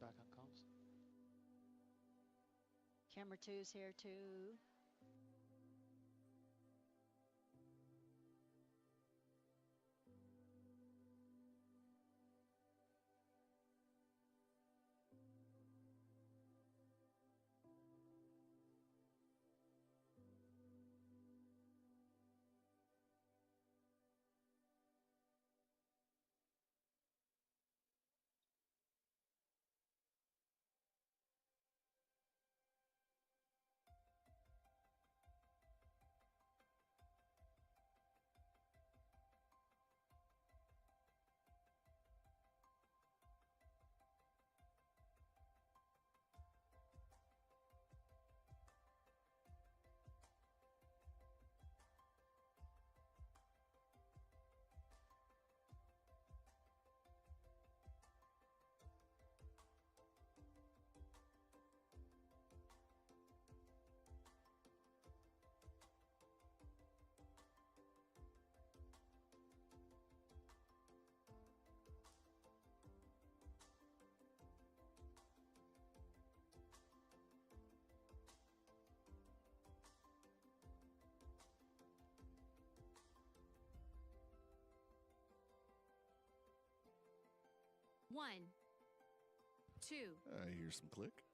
back on comms. Camera 2's here too. One, two. I hear some click.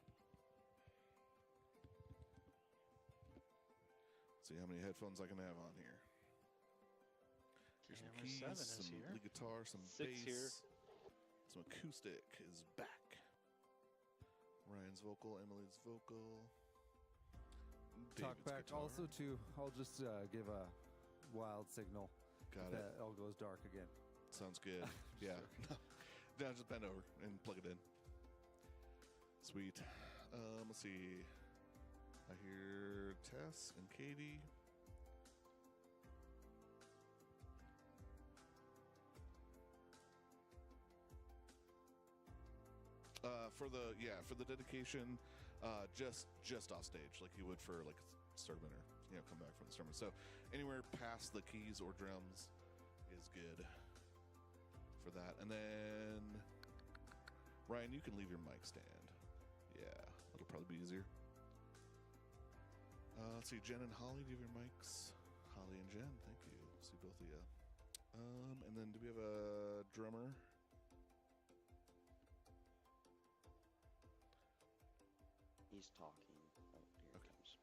See how many headphones I can have on here. Here's some Camera keys, 7 is some here. lead guitar, some 6 bass, some acoustic is back. Ryan's vocal, Emily's vocal. Talk David's back. guitar. Also, too, I'll just give a wild signal Got that it. all goes dark again. Sounds good. Yeah. Now just bend over and plug it in. Sweet. Let's see. I hear Tess and Katie. For the dedication, just off stage, like you would for like Sturman or come back from the Sturman. So anywhere past the keys or drums is good for that. And then Ryan, you can leave your mic stand. Yeah, it'll probably be easier. Let's see, Jen and Holly, do you have your mics? Holly and Jen, thank you. See both of you. And then do we have a drummer? He's talking. Oh, here Okay. it comes.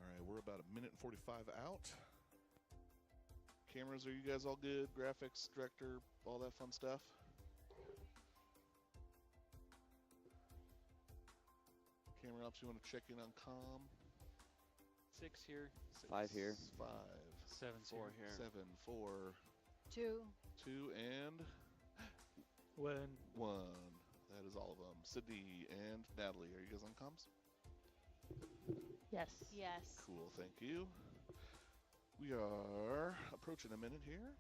All right, we're about 1:45 out. Cameras, are you guys all good? Graphics, director, all that fun stuff? Camera ops, you want to check in on comm? 6 here. 5 here. 5, 7's 4 here. here. 7, 4, 2. 2, and 1. 1. That is all of them. Sydney and Natalie, are you guys on comms? Yes. Yes. Cool, thank you. We are approaching a minute here.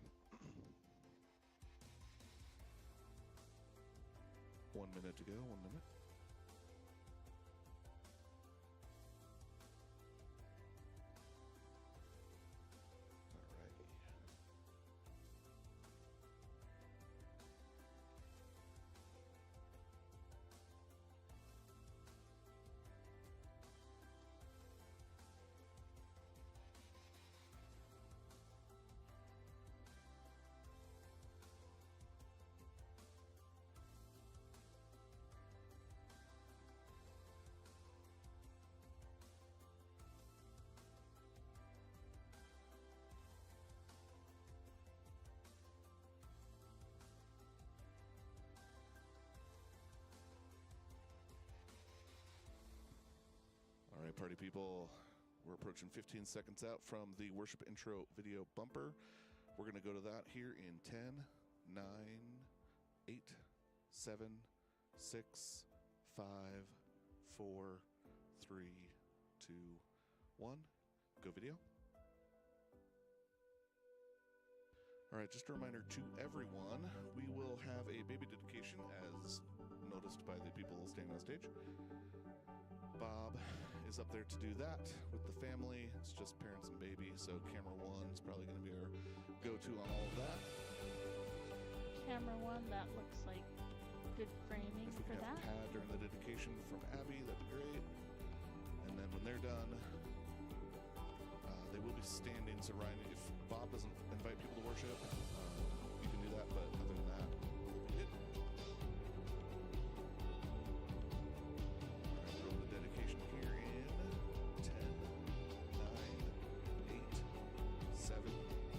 1 minute to go, 1 minute. Alrighty. All right, party people, we're approaching 15 seconds out from the worship intro video bumper. We're going to go to that here in 10, 9, 8, 7, 6, 5, 4, 3, 2, 1. Go video. All right, just a reminder to everyone, we will have a baby dedication as noticed by the people standing on stage. Bob is up there to do that with the family. It's just parents and baby, so camera 1 is probably going to be our go-to on all of that. Camera 1, that looks like good framing If we for can have that. a pad during the dedication from Abby, that'd be great. And then when they're done, they will be standing. So Ryan, if Bob doesn't invite people to worship, you can do that. But other than that, we'll be good. All right, throw the dedication here in 10, 9, 8, 7,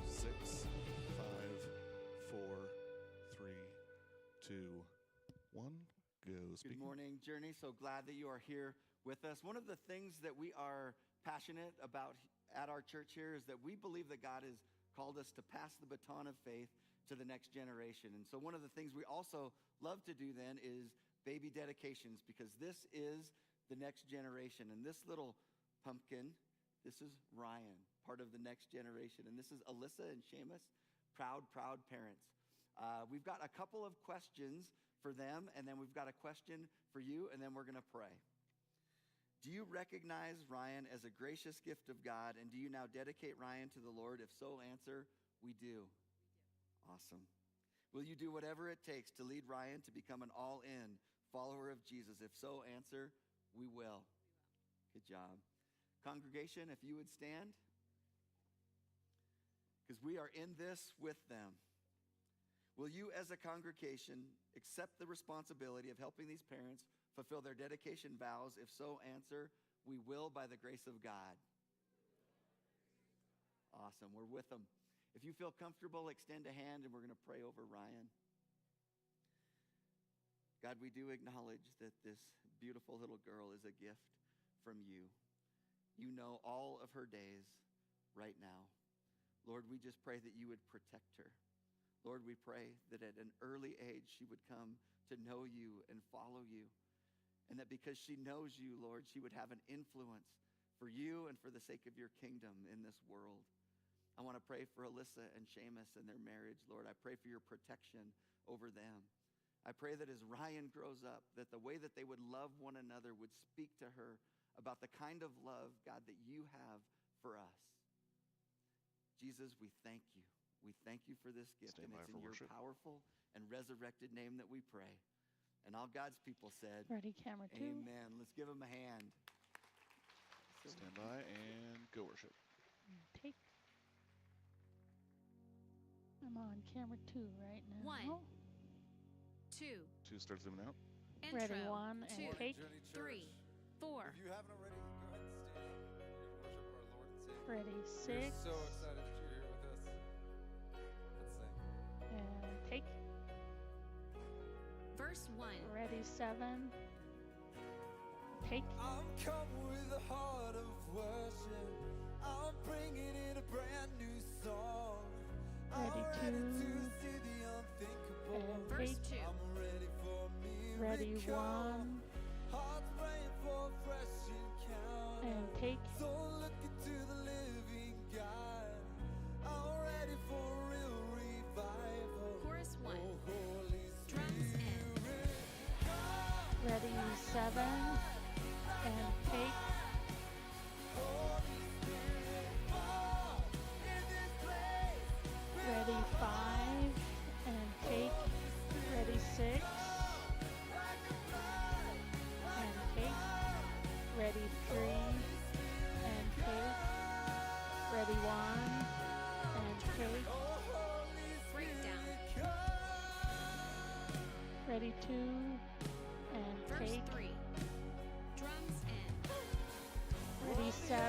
6, 5, 4, 3, 2, 1. Go. Good Speaking. morning, Journey. So glad that you are here with us. One of the things that we are passionate about at our church here is that we believe that God has called us to pass the baton of faith to the next generation. And so one of the things we also love to do then is baby dedications, because this is the next generation. And this little pumpkin, this is Ryan, part of the next generation. And this is Alyssa and Seamus, proud parents. We've got a couple of questions for them, and then we've got a question for you, and then we're going to pray. Do you recognize Ryan as a gracious gift of God, and do you now dedicate Ryan to the Lord? If so, answer, we do. Awesome. Will you do whatever it takes to lead Ryan to become an all-in follower of Jesus? If so, answer, we will. Good job. Congregation, if you would stand, because we are in this with them. Will you, as a congregation, accept the responsibility of helping these parents fulfill their dedication vows? If so, answer, we will by the grace of God. Awesome, we're with them. If you feel comfortable, extend a hand, and we're going to pray over Ryan. God, we do acknowledge that this beautiful little girl is a gift from you. You know all of her days right now. Lord, we just pray that you would protect her. Lord, we pray that at an early age she would come to know you and follow you. And that because she knows you, Lord, she would have an influence for you and for the sake of your kingdom in this world. I want to pray for Alyssa and Seamus and their marriage, Lord. I pray for your protection over them. I pray that as Ryan grows up, that the way that they would love one another would speak to her about the kind of love, God, that you have for us. Jesus, we thank you. We thank you for this gift, Stand and by it's for in your worship. powerful and resurrected name that we pray. And all God's people said, Ready, camera 2. amen. Let's give them a hand. Stand by and go worship. Take. I'm on camera 2 right now. 1, 2, 2, start zooming out. intro, Ready, 1, and 2, take. 3, 4. If you haven't already, go ahead and stand. We're going to worship our Lord and Savior. Ready, We're 6. so excited that you're here with us. Let's sing. And take. Verse 1. Ready, 7. Take. I'm coming with a heart of worship. I'm bringing in a brand new song. Ready, I'm ready 2. to see the unthinkable. And Verse take. 2. I'm ready for miracle. Ready, 1. Hearts praying for fresh encounter. And take. So look into the living God. I'm ready for real revival. Chorus 1. Oh, Holy Drums in. Spirit, come. Ready, 7. And take. Holy Spirit, fall in this place. Ready, 5. And take. Ready, 6. And take. Ready, 3. And take. Ready, 1. And take. Breakdown. Ready, 2. And Verse take. 3. Drums in. Ready, 7.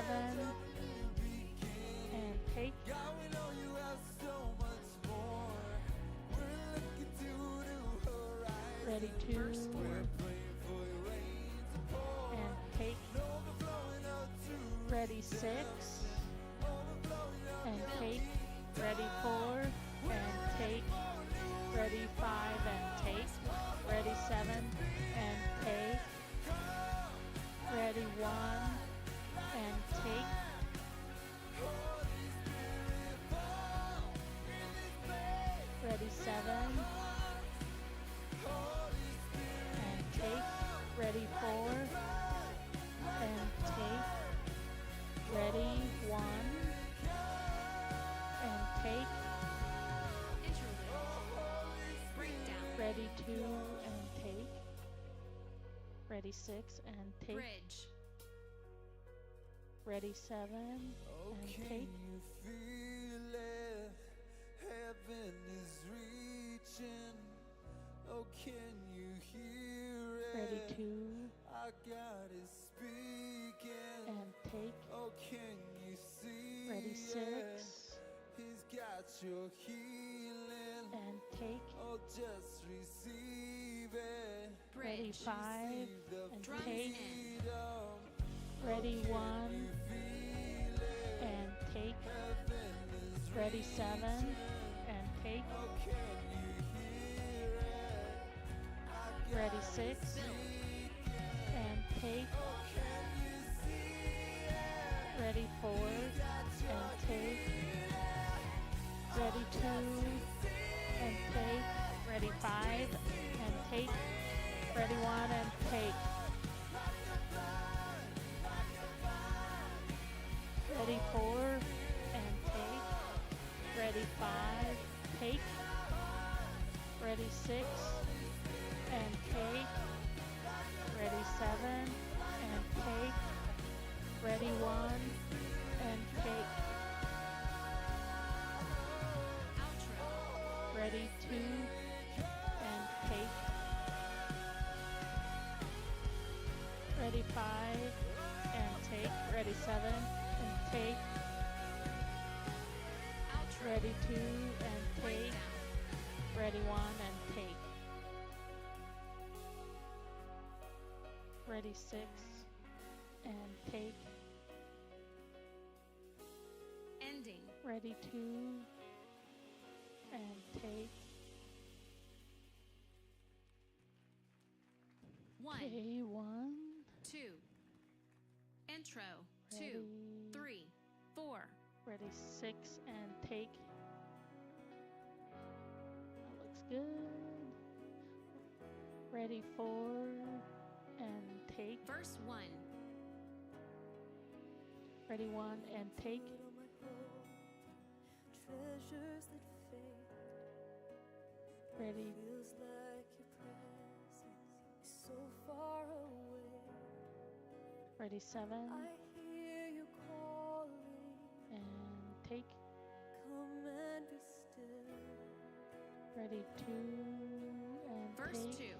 And take. God, we know you have so much more. We're looking to new horizons. Ready, 2. Verse 4. We're praying for your rain to pour. And take. Overflowing out to Ready, 6. overflowing out And to take. keep. Ready, 4. And take. Ready, 5. And take. Ready, 7. And take. Ready, 1. And take. Ready, 7. And take. Ready, 4. And take. Ready, 1. And take. Interlude. Breakdown. Ready, 2. And take. 6 and take. Bridge. Ready 7 Oh, and can take. you feel it? Heaven is reaching. Oh, can you hear it? Ready 2 Our God is speaking. and take. Oh, can you see Ready it? 6 He's got your healing. and take. Oh, just receive it. Ready Bridge. 5 Receive the and Drums take. in. freedom. Ready Can 1 you feel it? and take. Heaven is Ready 7 and take. Oh, can you hear it? Our Ready God 6 is speaking. and take. Oh, can you see it? Ready 4 and take. Ready 2 and take. Ready 5 and take. Ready 1 and take. Ready 4 and take. Ready 5, take. Ready 6 and take. Ready 7 and take. Ready 1 and take. Outro. Ready 2 and take. Ready 5 and take. Ready 7 and take. Outro. Ready 2 and take. Breakdown. Ready 1 and take. Ready 6 and take. Ending. Ready 2 and take. 1, Okay, 1. 2. Intro. 2, Ready. 3, 4. Ready 6 and take. That looks good. Ready 4 and take. Verse 1. Ready 1 and take. Treasures that fade. Ready Feels like your presence is so far away. ready 7 I hear you calling. and take. Come and be still. Ready 2 and Verse take. 2.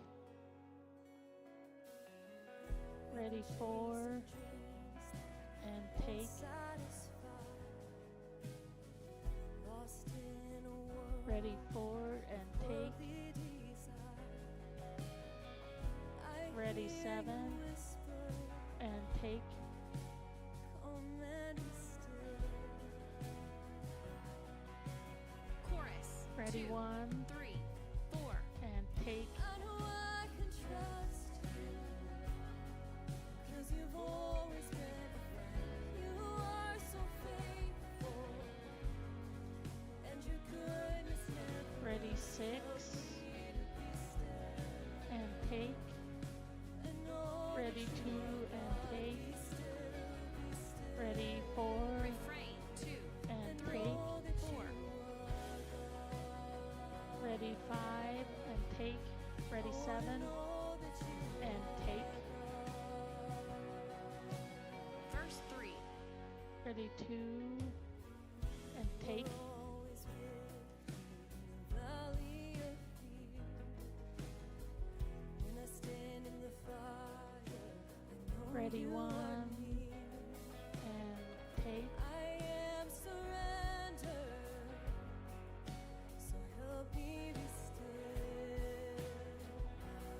Ready 4 and take. Satisfied. Lost in a world. Ready 4 and take. Worldly desire. I Ready hear 7 you whisper. and take. Come and be still. Chorus. Ready 2, 1 3, 4. and take. I know I can trust you, 'cause you've always been a friend. You are so faithful, and your goodness never Ready 6 and take. Ready 2 and take. Ready 4 Refrain. 2, and take. 4. Ready 5 and take. Ready 7 and take. Verse 3. Ready 2 and take. always with you in the valley of fear. When I stand in the fire, I know Ready you 1 are near. and take. I am surrendered, so help me be still.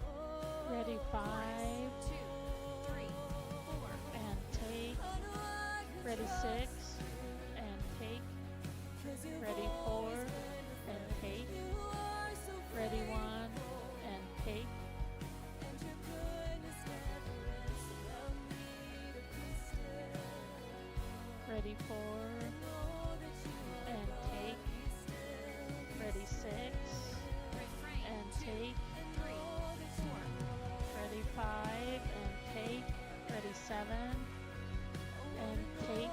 Oh, Ready 5 2, 3, 4. and take. I know I can Ready trust 6 and take. 'cause you've Ready always 4 been a and friend. take. You are so Ready 1 faithful, and take. and your goodness never ends. So help me to be still. Ready 4 Know that you are and God. take. Be still. Ready 6 Refrain. and 2, take. 3, 4. Ready 5 and take. Ready 7 and take.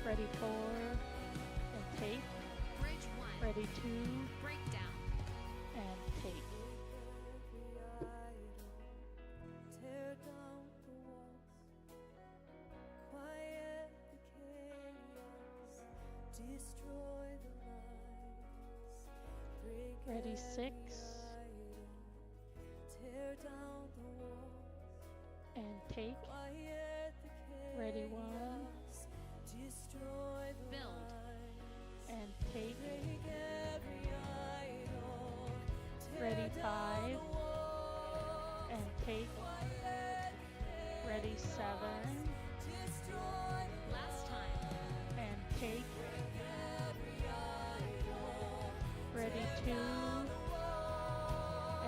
Ready 4 and take. Bridge 1. Ready 2 Breakdown. and take. destroy the lies, break Ready, 6 every idol, tear down the walls, and take. quiet the chaos, Ready, 1 destroy the Build. lies, and take. break every idol, tear Ready, down 5 the walls, and take. quiet the Ready, 7 destroy the Last time. and take. every idol, Ready, 2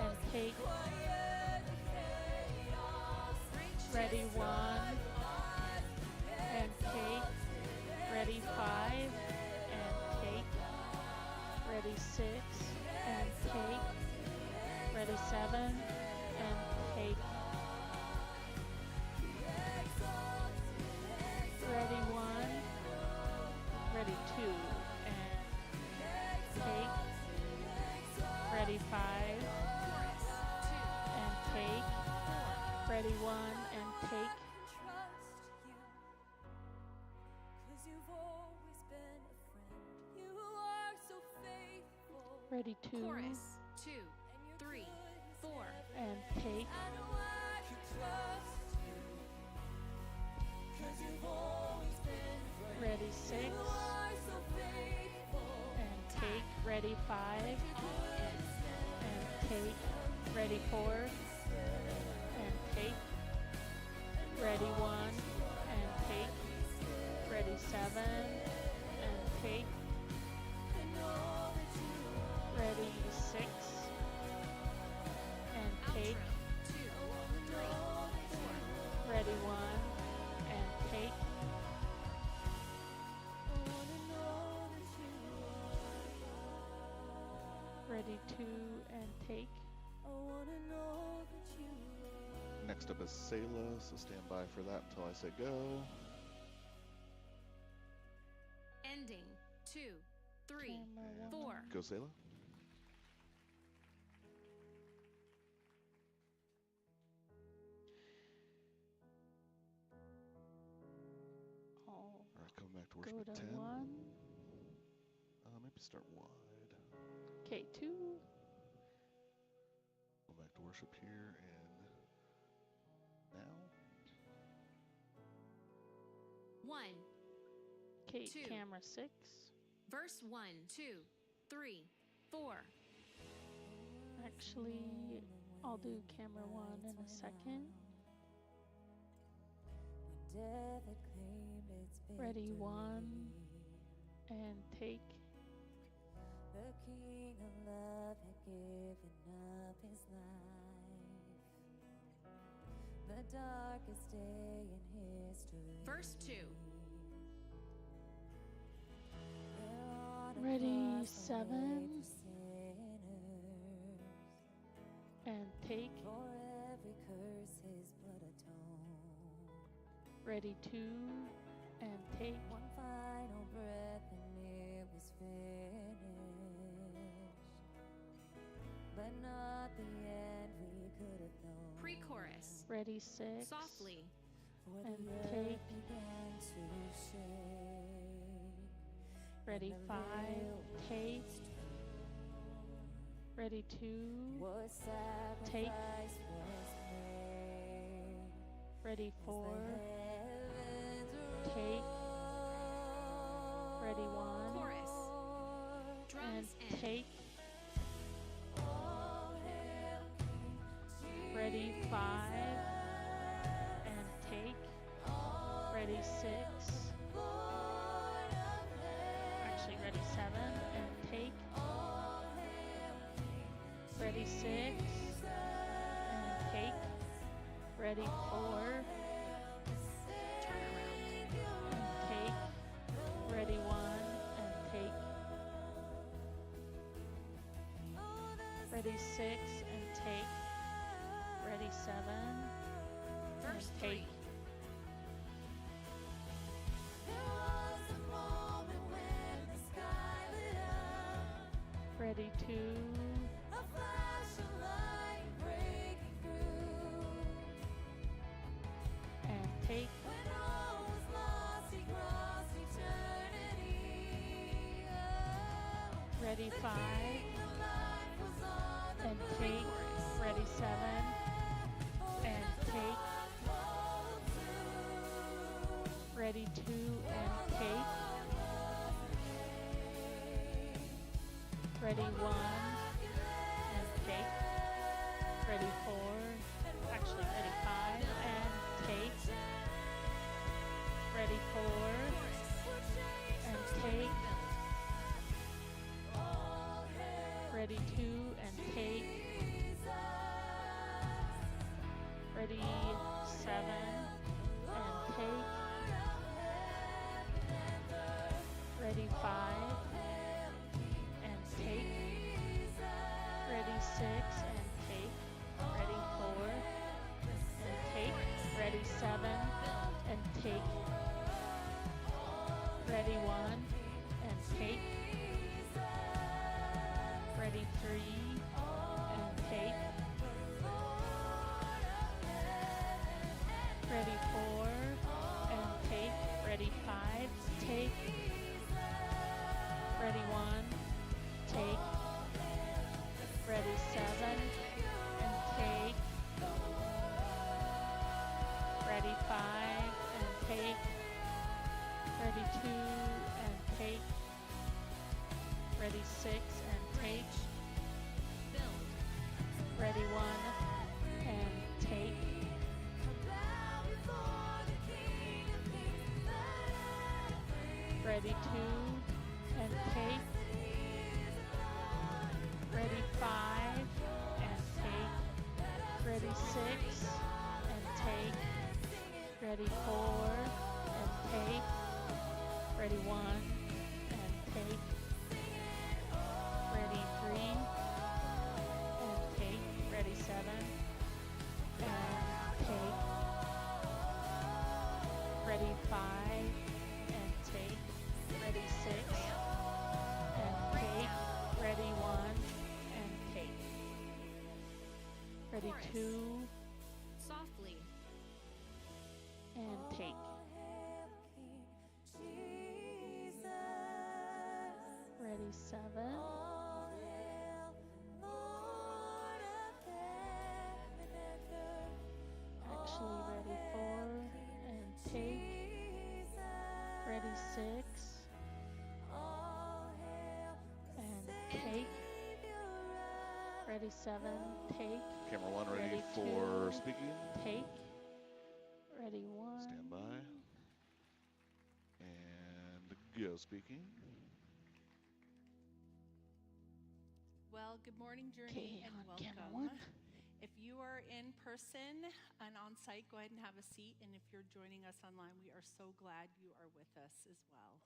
and take. quiet the chaos, Bridge 2. Ready, 1 and take. Ready, 5 and take. Ready, 6 and take. Ready, 7 and take. Ready, 1. Ready, 2 and take. Ready, 5 Chorus. 2. and take. 4. Ready, 1 and take. Cause you've always been a friend. You are so faithful. Ready, 2 Chorus. 2. And your 3. goodness 4. and take. I know I can trust you. Cause you've always been friend. Ready, 6 You are so faithful. and take. Ready, 5 All ends. and take. Ready, 4 and take. Ready, 1 and take. Ready, 7 and take. Ready, 6 and take. Outro. 2. 3. 4. Ready, 1 and take. I wanna know that you are. Ready, 2 and take. I wanna know that you are. Next up is Selah, so stand by for that until I say go. Ending. 2. 3. Camera 4. 1. Go, Selah. Oh, All right, coming back to go worship to at 10. 1. Maybe start wide. Okay, 2. Go back to worship here and now. 1. Okay, 2. camera 6. Verse 1, 2, 3, 4. Actually, I'll do camera 1 in a second. When death had claimed its Ready, 1 victory. and take. The King of Love had given up his life. The darkest day in history. Verse 2. There on a Ready, cross, the way 7 for sinners. and take. For every curse, his blood atoned. Ready, 2 and take. One final breath and it was finished. But not the end we could have known. Pre-chorus. Ready, 6 Softly. For and the earth take. began to shake. Ready, and the 5 veil take. was Ready, 2 what take. sacrifice was made. Ready, As 4 the heavens take. Ready, 1 Chorus. and Drums end. take. all hail King Ready, 5 and take. Ready, 6. Lord of Actually, ready, 7 and take. all hail Ready, 6 and take. Ready, 4 Turn around. and take. Ready, 1 and take. Ready, 6 and take. Ready, 7 Verse and 3. take. There was a moment when the sky lit up, Ready, 2 a flash of light breaking through. and take. When all was lost, he crossed eternity. ready 5, and take, ready 7, and take, ready 2, and take, ready 1, and take, ready 4, actually ready 5, and take, ready 4, and take, ready 2, and take, ready 7, and take, ready 5, and take, ready 6, and take, ready 4, and take, ready 7, and take, ready 1, and take, ready 3, and take, ready 4, and take, ready 5, take, ready 1, take, ready 7, and take, ready 5, and take, ready 2, and take, ready 6, and take, ready 1, and take, ready 2, and take, ready 5, and take, ready 6, and take, ready 4, and take, ready 1, and take, ready 3, and take, ready 7, and take, ready 5, and take, ready 6, and take, ready 1, and take, ready 2, Softly. and take. Ready 7, actually ready 4, and take, ready 6, and take, ready 7, take, Camera 1 ready, Ready for to- speaking. take, ready 1, Stand by. And go speaking. Well, good morning, Journey, okay, and on camera welcome. 1. If you are in person and on site, go ahead and have a seat. And if you're joining us online, we are so glad you are with us as well.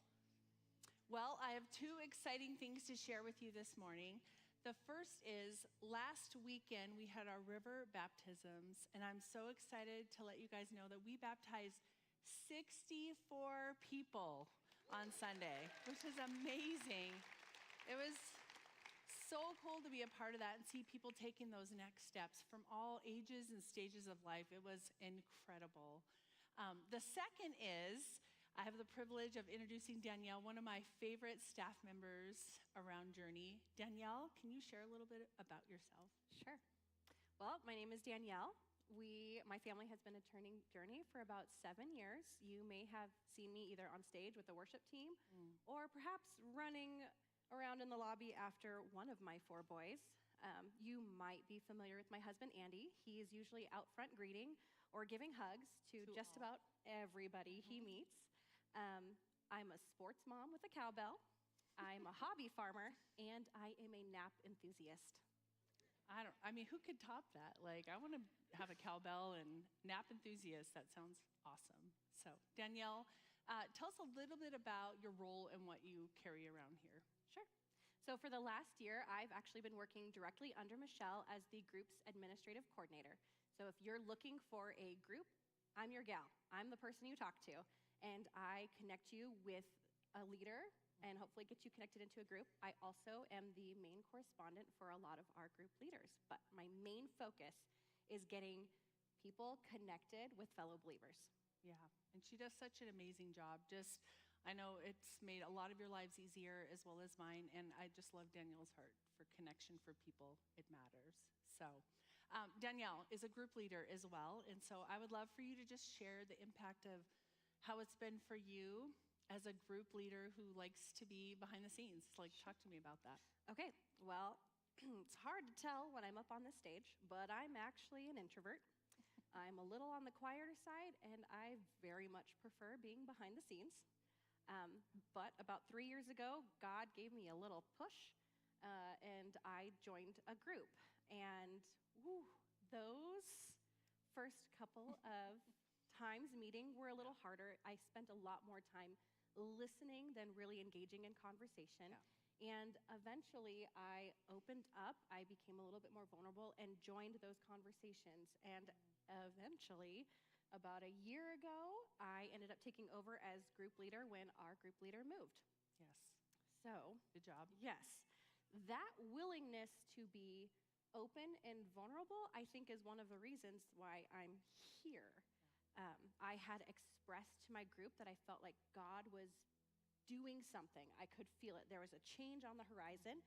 Well, I have two exciting things to share with you this morning. The first is last weekend we had our river baptisms, and I'm so excited to let you guys know that we baptized 64 people on Sunday, which is amazing. It was so cool to be a part of that and see people taking those next steps from all ages and stages of life. It was incredible. The second is I have the privilege of introducing Danielle, one of my favorite staff members around Journey. Danielle, can you share a little bit about yourself? Sure. Well, my name is Danielle. My family has been attending Journey for about 7 years. You may have seen me either on stage with the worship team or perhaps running around in the lobby after one of my 4 boys. You might be familiar with my husband, Andy. He is usually out front greeting or giving hugs to just about everybody he meets. I'm a sports mom with a cowbell. I'm a hobby farmer, and I am a nap enthusiast. Who could top that? Like, I want to have a cowbell and nap enthusiast. That sounds awesome. So, Danielle, tell us a little bit about your role and what you carry around here. Sure. So for the last year, I've actually been working directly under Michelle as the group's administrative coordinator. So if you're looking for a group, I'm your gal. I'm the person you talk to, and I connect you with a leader and hopefully get you connected into a group. I also am the main correspondent for a lot of our group leaders, but my main focus is getting people connected with fellow believers. Yeah, and she does such an amazing job just I know it's made a lot of your lives easier as well as mine, and I just love Danielle's heart for connection for people. It matters. So, Danielle is a group leader as well, and so I would love for you to just share the impact of how it's been for you as a group leader who likes to be behind the scenes. Like, talk to me about that. Okay, well, it's hard to tell when I'm up on this stage, but I'm actually an introvert. I'm a little on the quieter side, and I very much prefer being behind the scenes. But about 3 years ago, God gave me a little push, and I joined a group. And those first couple of times meeting were a little harder. I spent a lot more time listening than really engaging in conversation. And eventually, I opened up, I became a little bit more vulnerable, and joined those conversations. And eventually, about a year ago, I ended up taking over as group leader when our group leader moved. Yes. So, good job. Yes. That willingness to be open and vulnerable, I think, is one of the reasons why I'm here. I had expressed to my group that I felt like God was doing something. I could feel it. There was a change on the horizon.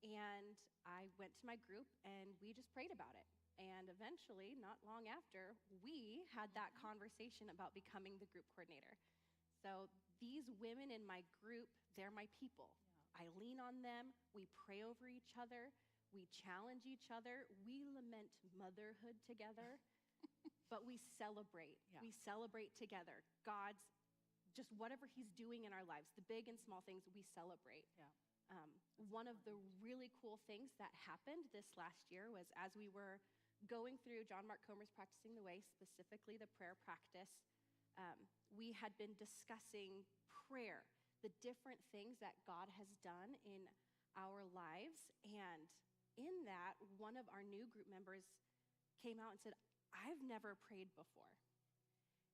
And I went to my group and we just prayed about it. And eventually, not long after, we had that conversation about becoming the group coordinator. So these women in my group, they're my people. I lean on them. We pray over each other. We challenge each other. We lament motherhood together, but we celebrate. We celebrate together. God's just whatever he's doing in our lives, the big and small things, we celebrate. One of the really cool things that happened this last year was as we were going through John Mark Comer's Practicing the Way, specifically the prayer practice, we had been discussing prayer, the different things that God has done in our lives. And in that, one of our new group members came out and said, I've never prayed before.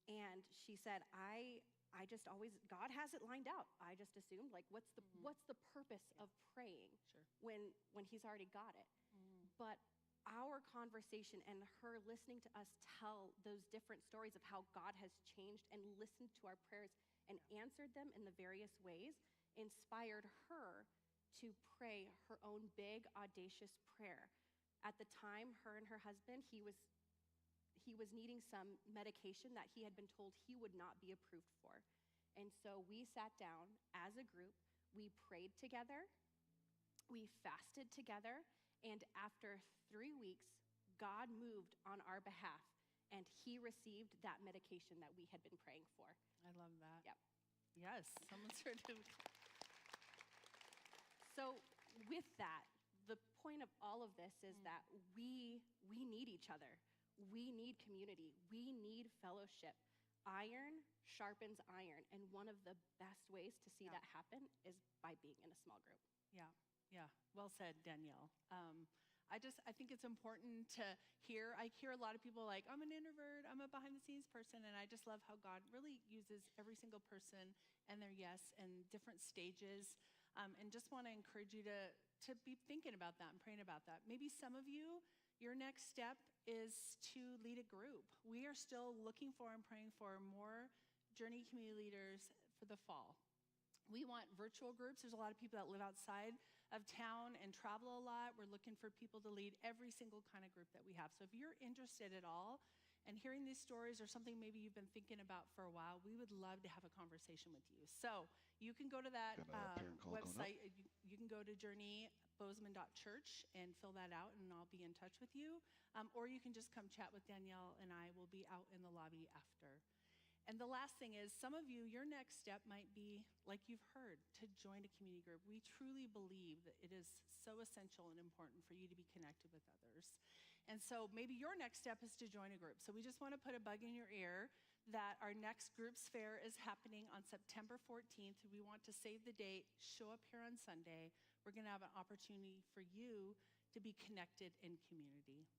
And she said, I just always, God has it lined out. I just assumed, like, what's the purpose of praying when he's already got it? But our conversation and her listening to us tell those different stories of how God has changed and listened to our prayers and answered them in the various ways inspired her to pray her own big, audacious prayer. At the time, her and her husband, he was needing some medication that he had been told he would not be approved for. And so we sat down as a group, we prayed together, we fasted together, and after 3 weeks, God moved on our behalf, and he received that medication that we had been praying for. I love that. Yep. Yes, someone's heard of. So with that, the point of all of this is that we need each other. We need community. We need fellowship. Iron sharpens iron, and one of the best ways to see that happen is by being in a small group. Yeah. Well said, Danielle. I think it's important to hear. I hear a lot of people like, I'm an introvert, I'm a behind-the-scenes person, and I just love how God really uses every single person and their yes and different stages, and just want to encourage you to be thinking about that and praying about that. Maybe some of you, your next step is to lead a group. We are still looking for and praying for more Journey community leaders for the fall. We want virtual groups. There's a lot of people that live outside of town and travel a lot. We're looking for people to lead every single kind of group that we have. So if you're interested at all and hearing these stories or something maybe you've been thinking about for a while, we would love to have a conversation with you. So you can go to that website. You can go to journeybozeman.church and fill that out, and I'll be in touch with you. Or you can just come chat with Danielle, and I will be out in the lobby after. And the last thing is, some of you, your next step might be, like you've heard, to join a community group. We truly believe that it is so essential and important for you to be connected with others. And so maybe your next step is to join a group. So we just want to put a bug in your ear that our next groups fair is happening on September 14th. We want to save the date, show up here on Sunday. We're going to have an opportunity for you to be connected in community.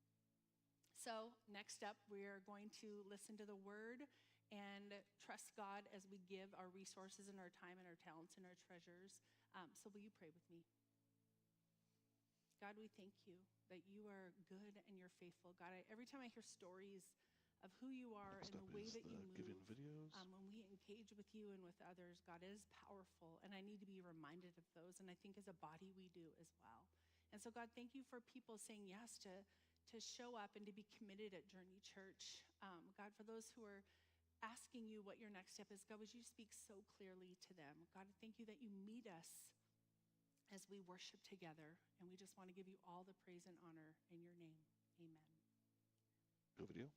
So next up, we are going to listen to the word and trust God as we give our resources and our time and our talents and our treasures. So will you pray with me? God, we thank you that you are good and you're faithful. God, every time I hear stories of who you are and the way that you move, videos. When we page with you and with others, God, is powerful, and I need to be reminded of those, and I think as a body we do as well. And so, God, thank you for people saying yes to show up and to be committed at Journey Church. God, for those who are asking you what your next step is, God, would you speak so clearly to them? God, thank you that you meet us as we worship together, and we just want to give you all the praise and honor in your name. Amen. Go video.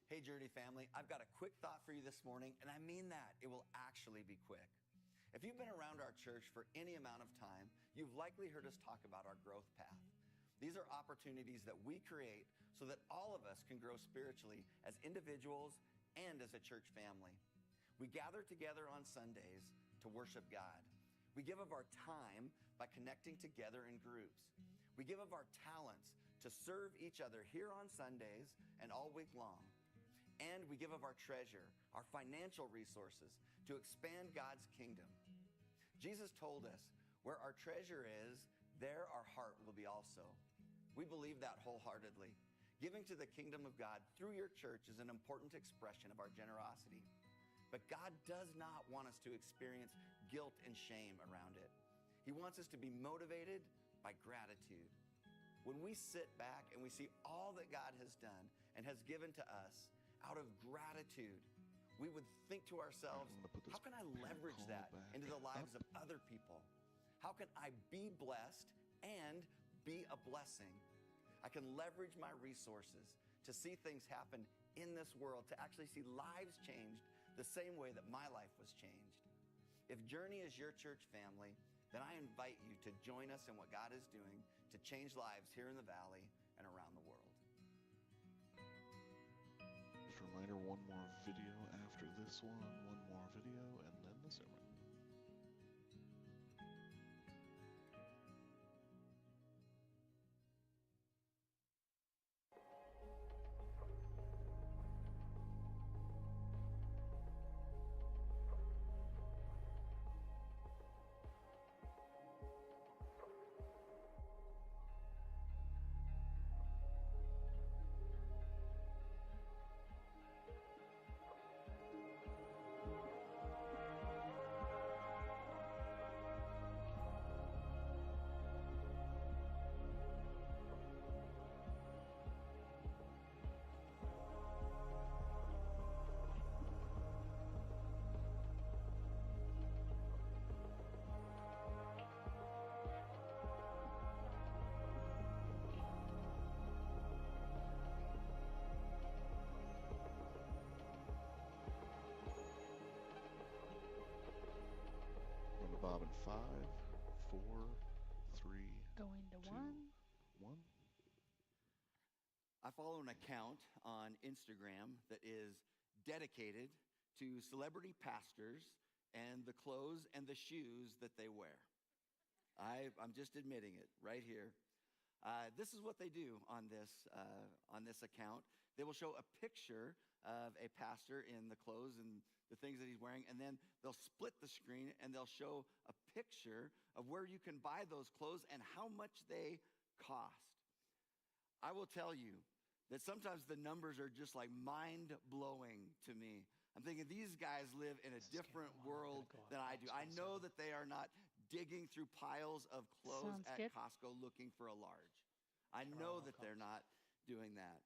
Hey, Journey family, I've got a quick thought for you this morning, and I mean that. It will actually be quick. If you've been around our church for any amount of time, you've likely heard us talk about our growth path. These are opportunities that we create so that all of us can grow spiritually as individuals and as a church family. We gather together on Sundays to worship God. We give of our time by connecting together in groups. We give of our talents to serve each other here on Sundays and all week long. And we give of our treasure, our financial resources, to expand God's kingdom. Jesus told us, where our treasure is, there our heart will be also. We believe that wholeheartedly. Giving to the kingdom of God through your church is an important expression of our generosity. But God does not want us to experience guilt and shame around it. He wants us to be motivated by gratitude. When we sit back and we see all that God has done and has given to us, out of gratitude, we would think to ourselves, how can I leverage that into the lives of other people? How can I be blessed and be a blessing? I can leverage my resources to see things happen in this world, to actually see lives changed the same way that my life was changed. If Journey is your church family, then I invite you to join us in what God is doing to change lives here in the valley and around the world. Just a reminder, one more video after this one more video, and then the sermon. Bob in 5, 4, 3, Going to 2, 1. I follow an account on Instagram that is dedicated to celebrity pastors and the clothes and the shoes that they wear. I'm just admitting it right here. This is what they do on this account. They will show a picture of a pastor in the clothes and the things that he's wearing, and then they'll split the screen and they'll show a picture of where you can buy those clothes and how much they cost. I will tell you that sometimes the numbers are just like mind-blowing to me. I'm thinking these guys live in a different world than I do. I know that they are not digging through piles of clothes Sounds at good. Costco looking for a large. I know that they're not doing that.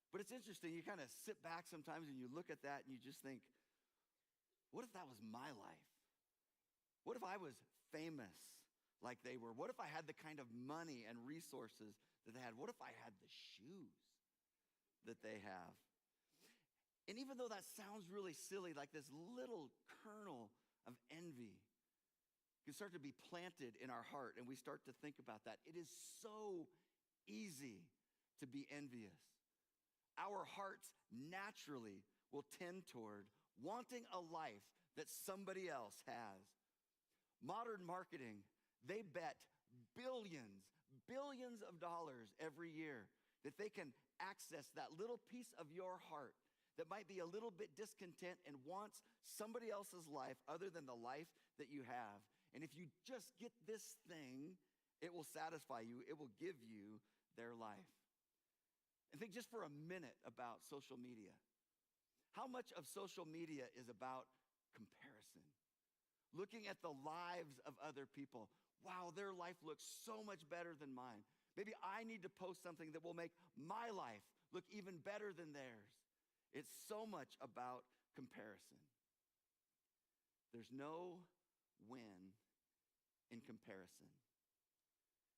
But it's interesting, you kind of sit back sometimes and you look at that and you just think, what if that was my life? What if I was famous like they were? What if I had the kind of money and resources that they had? What if I had the shoes that they have? And even though that sounds really silly, like this little kernel of envy can start to be planted in our heart and we start to think about that. It is so easy to be envious. Our hearts naturally will tend toward wanting a life that somebody else has. Modern marketing, they bet billions of dollars every year that they can access that little piece of your heart that might be a little bit discontent and wants somebody else's life other than the life that you have. And if you just get this thing, it will satisfy you. It will give you their life. And think just for a minute about social media. How much of social media is about comparison. Looking at the lives of other people. Wow, their life looks so much better than mine. Maybe I need to post something that will make my life look even better than theirs. It's so much about comparison. There's no win in comparison.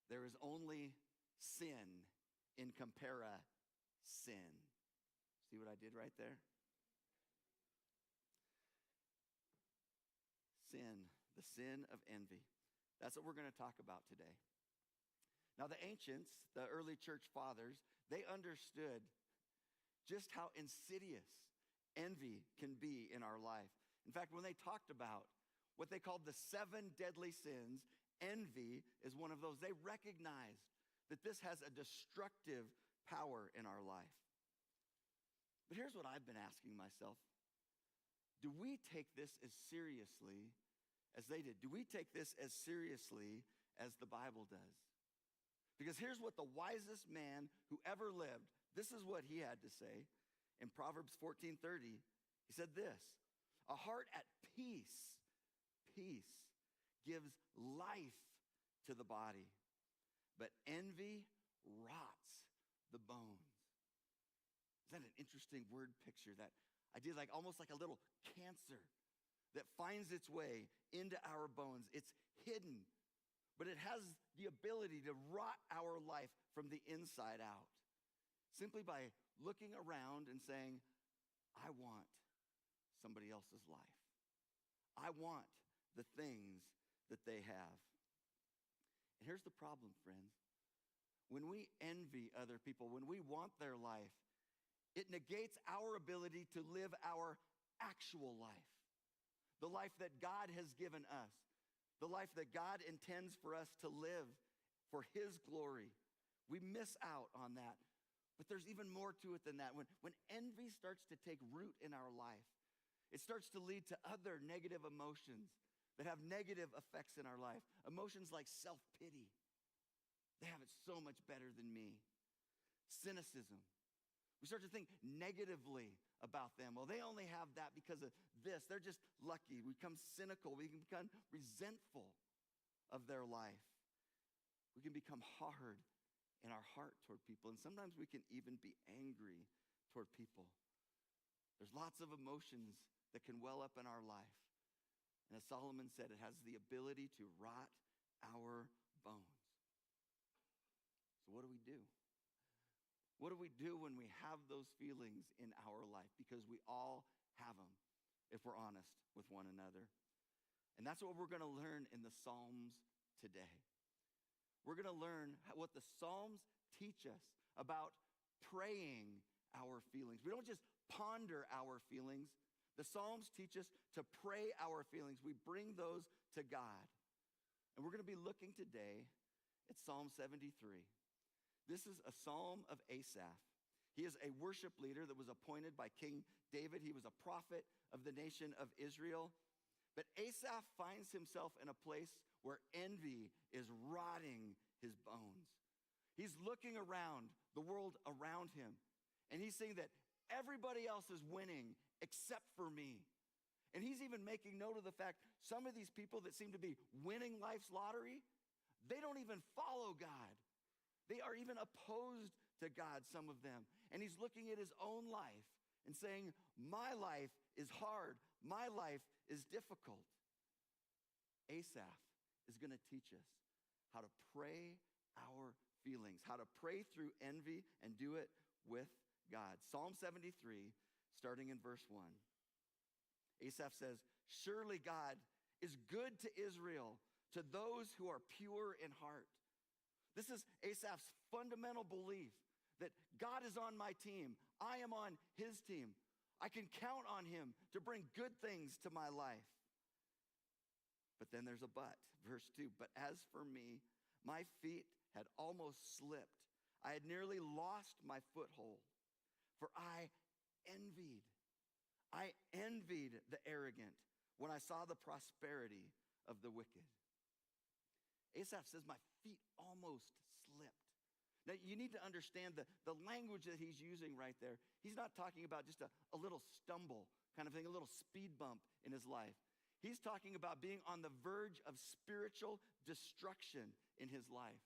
There is only sin in comparison. See what I did right there? Sin, the sin of envy. That's what we're going to talk about today. Now, the ancients, the early church fathers, they understood just how insidious envy can be in our life. In fact, when they talked about what they called the 7 deadly sins, envy is one of those. They recognized that this has a destructive power in our life. But here's what I've been asking myself. Do we take this as seriously as they did? Do we take this as seriously as the Bible does? Because here's what the wisest man who ever lived, this is what he had to say. In Proverbs 14:30, he said this, a heart at peace gives life to the body, but envy rots the bones. Isn't that an interesting word picture? That idea, like almost like a little cancer that finds its way into our bones. It's hidden, but it has the ability to rot our life from the inside out. Simply by looking around and saying, I want somebody else's life. I want the things that they have. And here's the problem, friends. When we envy other people, when we want their life, it negates our ability to live our actual life. The life that God has given us. The life that God intends for us to live for His glory. We miss out on that. But there's even more to it than that. When envy starts to take root in our life, it starts to lead to other negative emotions that have negative effects in our life. Emotions like self-pity. They have it so much better than me. Cynicism. We start to think negatively about them. Well, they only have that because of this. They're just lucky. We become cynical. We can become resentful of their life. We can become hard in our heart toward people. And sometimes we can even be angry toward people. There's lots of emotions that can well up in our life. And as Solomon said, it has the ability to rot our bones. So what do we do? What do we do when we have those feelings in our life? Because we all have them, if we're honest with one another. And that's what we're going to learn in the Psalms today. We're going to learn what the Psalms teach us about praying our feelings. We don't just ponder our feelings. The Psalms teach us to pray our feelings. We bring those to God. And we're going to be looking today at Psalm 73. This is a psalm of Asaph. He is a worship leader that was appointed by King David. He was a prophet of the nation of Israel. But Asaph finds himself in a place where envy is rotting his bones. He's looking around the world around him, and he's saying that everybody else is winning except for me. And he's even making note of the fact some of these people that seem to be winning life's lottery, they don't even follow God. They are even opposed to God, some of them. And he's looking at his own life and saying, my life is hard. My life is difficult. Asaph is going to teach us how to pray our feelings, how to pray through envy and do it with God. Psalm 73, starting in verse 1. Asaph says, surely God is good to Israel, to those who are pure in heart. This is Asaph's fundamental belief that God is on my team. I am on his team. I can count on him to bring good things to my life. But then there's a but. Verse 2, but as for me, my feet had almost slipped. I had nearly lost my foothold, for I envied the arrogant when I saw the prosperity of the wicked. Asaph says, my feet almost slipped. Now, you need to understand the language that he's using right there. He's not talking about just a little stumble kind of thing, a little speed bump in his life. He's talking about being on the verge of spiritual destruction in his life.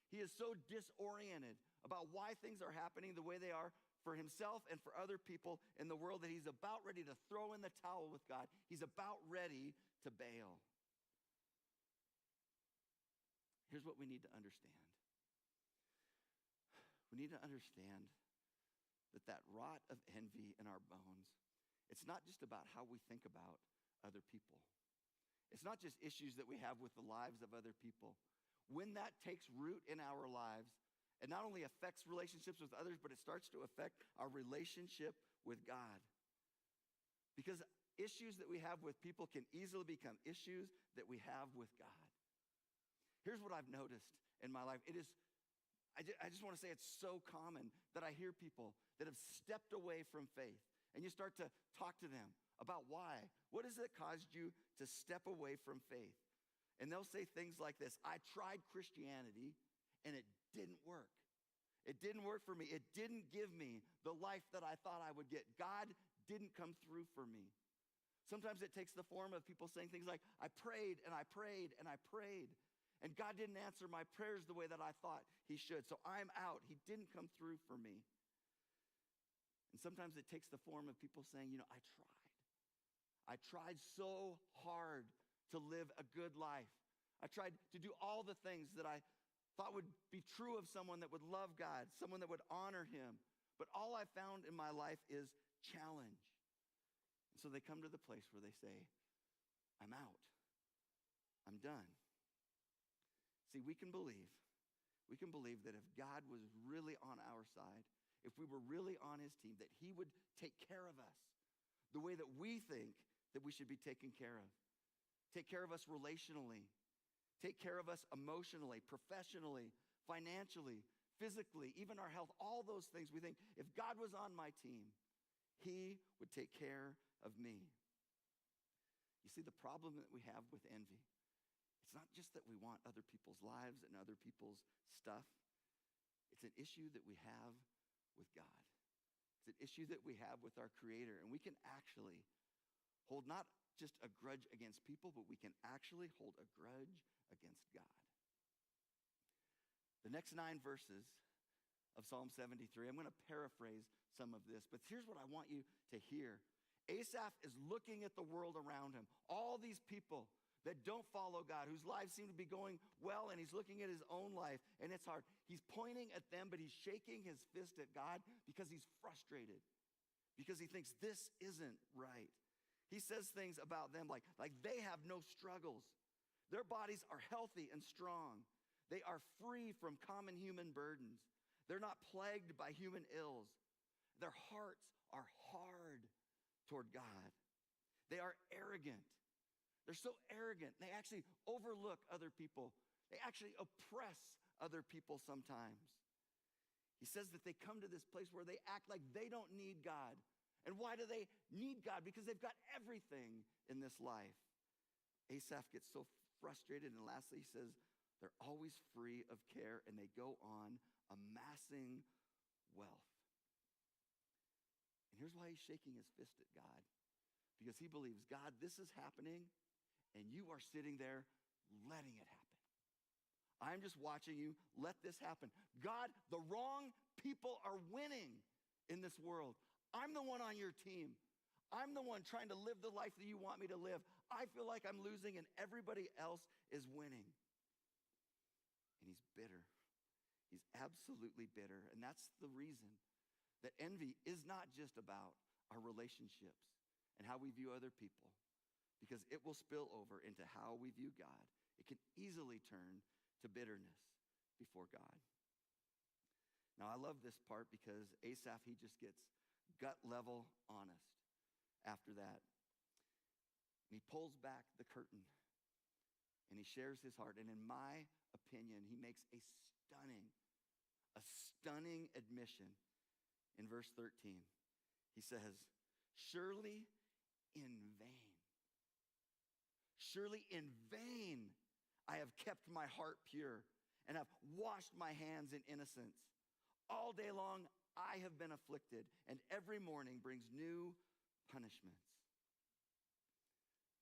He is so disoriented about why things are happening the way they are for himself and for other people in the world that he's about ready to throw in the towel with God. He's about ready to bail. Here's what we need to understand. We need to understand that rot of envy in our bones, it's not just about how we think about other people. It's not just issues that we have with the lives of other people. When that takes root in our lives, it not only affects relationships with others, but it starts to affect our relationship with God. Because issues that we have with people can easily become issues that we have with God. Here's what I've noticed in my life. I just want to say it's so common that I hear people that have stepped away from faith, and you start to talk to them about why. What has it caused you to step away from faith? And they'll say things like this: I tried Christianity and it didn't work. It didn't work for me. It didn't give me the life that I thought I would get. God didn't come through for me. Sometimes it takes the form of people saying things like, I prayed and I prayed and I prayed, and God didn't answer my prayers the way that I thought he should. So I'm out. He didn't come through for me. And sometimes it takes the form of people saying, I tried. I tried so hard to live a good life. I tried to do all the things that I thought would be true of someone that would love God, someone that would honor him. But all I found in my life is challenge. And so they come to the place where they say, I'm out. I'm done. See, we can believe that if God was really on our side, if we were really on his team, that he would take care of us the way that we think that we should be taken care of. Take care of us relationally. Take care of us emotionally, professionally, financially, physically, even our health, all those things. We think, if God was on my team, he would take care of me. You see, the problem that we have with envy, it's not just that we want other people's lives and other people's stuff. It's an issue that we have with God. It's an issue that we have with our Creator. And we can actually hold not just a grudge against people, but we can actually hold a grudge against God. The next 9 verses of Psalm 73, I'm going to paraphrase some of this, but here's what I want you to hear. Asaph is looking at the world around him, all these people that don't follow God, whose lives seem to be going well, and he's looking at his own life, and it's hard. He's pointing at them, but he's shaking his fist at God because he's frustrated, because he thinks this isn't right. He says things about them like they have no struggles. Their bodies are healthy and strong. They are free from common human burdens. They're not plagued by human ills. Their hearts are hard toward God. They are arrogant. They're so arrogant. They actually overlook other people. They actually oppress other people sometimes. He says that they come to this place where they act like they don't need God. And why do they need God? Because they've got everything in this life. Asaph gets so frustrated, and lastly he says, they're always free of care, and they go on amassing wealth. And here's why he's shaking his fist at God. Because he believes, God, this is happening, and you are sitting there letting it happen. I'm just watching you let this happen. God, the wrong people are winning in this world. I'm the one on your team. I'm the one trying to live the life that you want me to live. I feel like I'm losing and everybody else is winning. And he's bitter. He's absolutely bitter. And that's the reason that envy is not just about our relationships and how we view other people, because it will spill over into how we view God. It can easily turn to bitterness before God. Now, I love this part because Asaph, he just gets gut level honest after that. And he pulls back the curtain and he shares his heart. And in my opinion, he makes a stunning admission in verse 13. He says, surely in vain I have kept my heart pure and have washed my hands in innocence. All day long I have been afflicted, and every morning brings new punishments.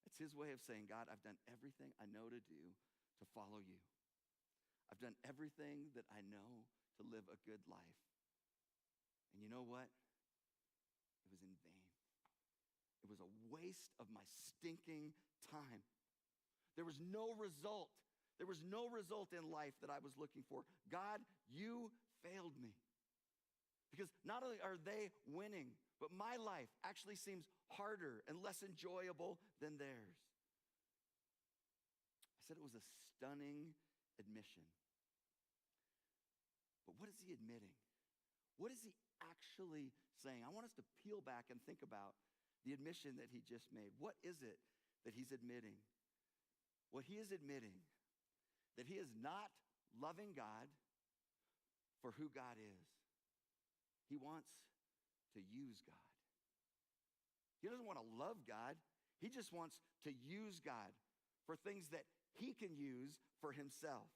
It's his way of saying, God, I've done everything I know to do to follow you. I've done everything that I know to live a good life. And you know what? It was in vain. It was a waste of my stinking time. There was no result. There was no result in life that I was looking for. God, you failed me. Because not only are they winning, but my life actually seems harder and less enjoyable than theirs. I said it was a stunning admission. But what is he admitting? What is he actually saying? I want us to peel back and think about the admission that he just made. What is it that he's admitting? What he is admitting, that he is not loving God for who God is. He wants to use God. He doesn't want to love God. He just wants to use God for things that he can use for himself.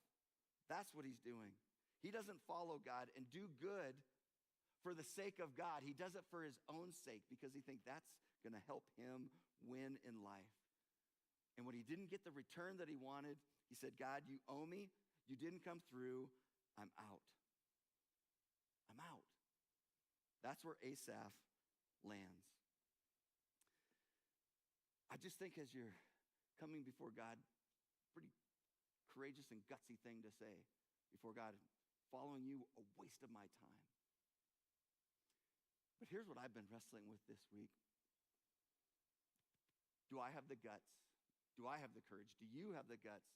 That's what he's doing. He doesn't follow God and do good for the sake of God. He does it for his own sake because he thinks that's going to help him win in life. And when he didn't get the return that he wanted, he said, God, you owe me. You didn't come through. I'm out. I'm out. That's where Asaph lands. I just think as you're coming before God, pretty courageous and gutsy thing to say before God, following you, a waste of my time. But here's what I've been wrestling with this week. Do I have the guts? Do I have the courage? Do you have the guts?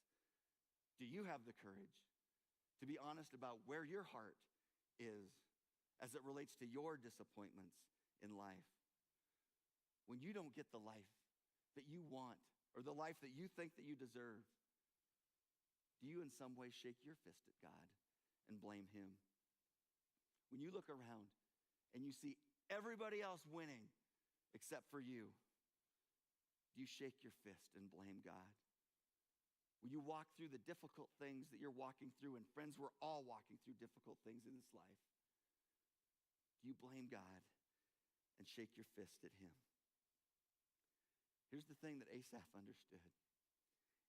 Do you have the courage to be honest about where your heart is as it relates to your disappointments in life? When you don't get the life that you want or the life that you think that you deserve, do you in some way shake your fist at God and blame him? When you look around and you see everybody else winning except for you, do you shake your fist and blame God? When you walk through the difficult things that you're walking through, and friends, we're all walking through difficult things in this life, do you blame God and shake your fist at him? Here's the thing that Asaph understood,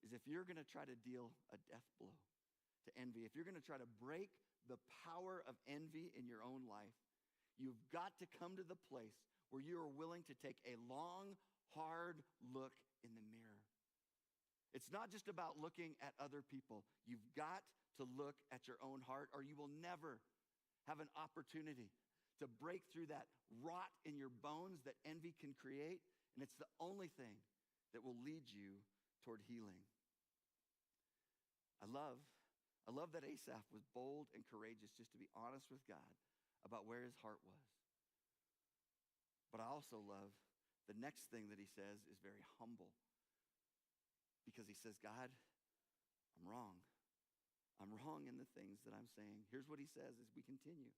is if you're going to try to deal a death blow to envy, if you're going to try to break the power of envy in your own life, you've got to come to the place where you are willing to take a long, hard look in the mirror. It's not just about looking at other people. You've got to look at your own heart, or you will never have an opportunity to break through that rot in your bones that envy can create, and it's the only thing that will lead you toward healing. I love that Asaph was bold and courageous just to be honest with God about where his heart was. But I also love the next thing that he says is very humble, because he says, God, I'm wrong. I'm wrong in the things that I'm saying. Here's what he says as we continue.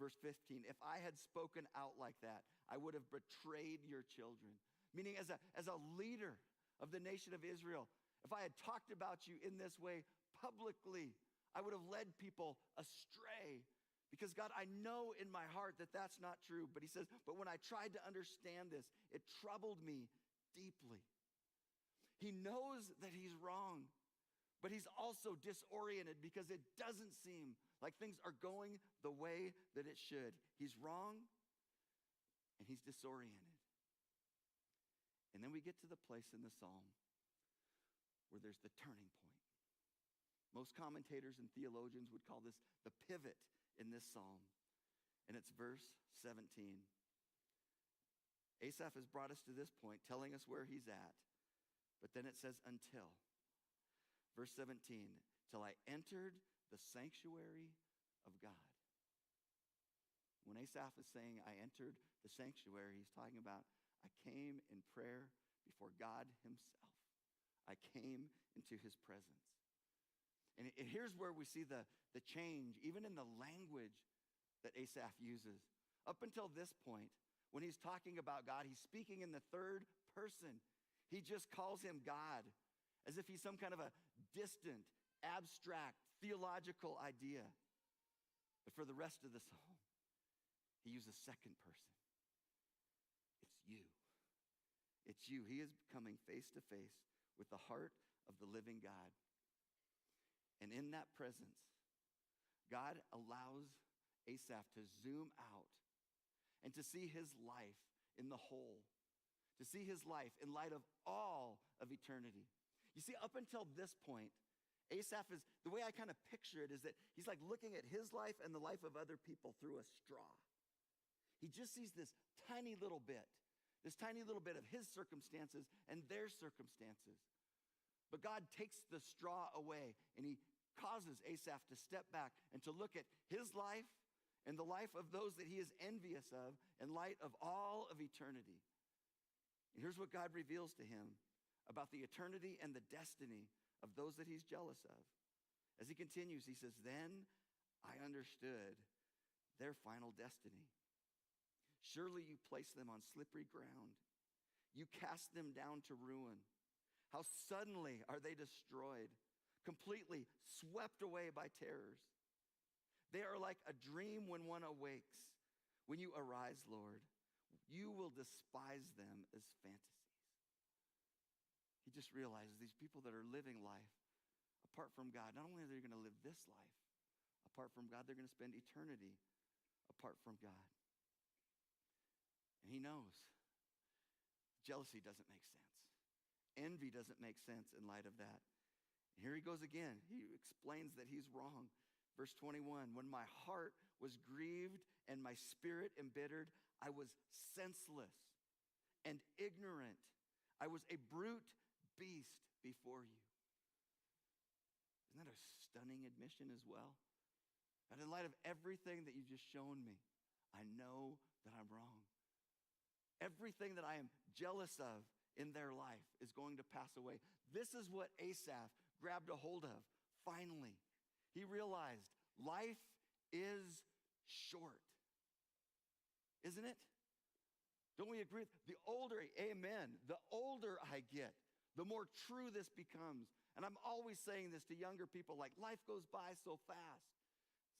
Verse 15, if I had spoken out like that, I would have betrayed your children. Meaning as a leader of the nation of Israel, if I had talked about you in this way publicly, I would have led people astray. Because God, I know in my heart that that's not true. But he says, but when I tried to understand this, it troubled me deeply. He knows that he's wrong, but he's also disoriented because it doesn't seem like things are going the way that it should. He's wrong, and he's disoriented. And then we get to the place in the psalm where there's the turning point. Most commentators and theologians would call this the pivot in this psalm. And it's verse 17. Asaph has brought us to this point, telling us where he's at. But then it says until. Verse 17, till I entered the sanctuary of God. When Asaph is saying, I entered the sanctuary, he's talking about, I came in prayer before God himself. I came into his presence. And here's where we see the change, even in the language that Asaph uses. Up until this point, when he's talking about God, he's speaking in the third person. He just calls him God, as if he's some kind of a distant, abstract, theological idea. But for the rest of the psalm, he uses second person. It's you. It's you. He is coming face to face with the heart of the living God. And in that presence, God allows Asaph to zoom out and to see his life in the whole, to see his life in light of all of eternity. You see, up until this point, Asaph is, the way I kind of picture it is that he's like looking at his life and the life of other people through a straw. He just sees this tiny little bit of his circumstances and their circumstances. But God takes the straw away and he causes Asaph to step back and to look at his life and the life of those that he is envious of in light of all of eternity. And here's what God reveals to him about the eternity and the destiny of those that he's jealous of. As he continues, he says, "Then I understood their final destiny. Surely you place them on slippery ground. You cast them down to ruin. How suddenly are they destroyed, completely swept away by terrors. They are like a dream when one awakes. When you arise, Lord, you will despise them as fantasies." He just realizes these people that are living life apart from God, not only are they going to live this life apart from God, they're going to spend eternity apart from God. And he knows jealousy doesn't make sense. Envy doesn't make sense in light of that. And here he goes again. He explains that he's wrong. Verse 21, "When my heart was grieved and my spirit embittered, I was senseless and ignorant. I was a brute beast before you." Isn't that a stunning admission as well? And in light of everything that you've just shown me, I know that I'm wrong. Everything that I am jealous of in their life is going to pass away. This is what Asaph grabbed a hold of finally. He realized life is short. Isn't it? Don't we agree? The older I get, the more true this becomes. And I'm always saying this to younger people, like, life goes by so fast.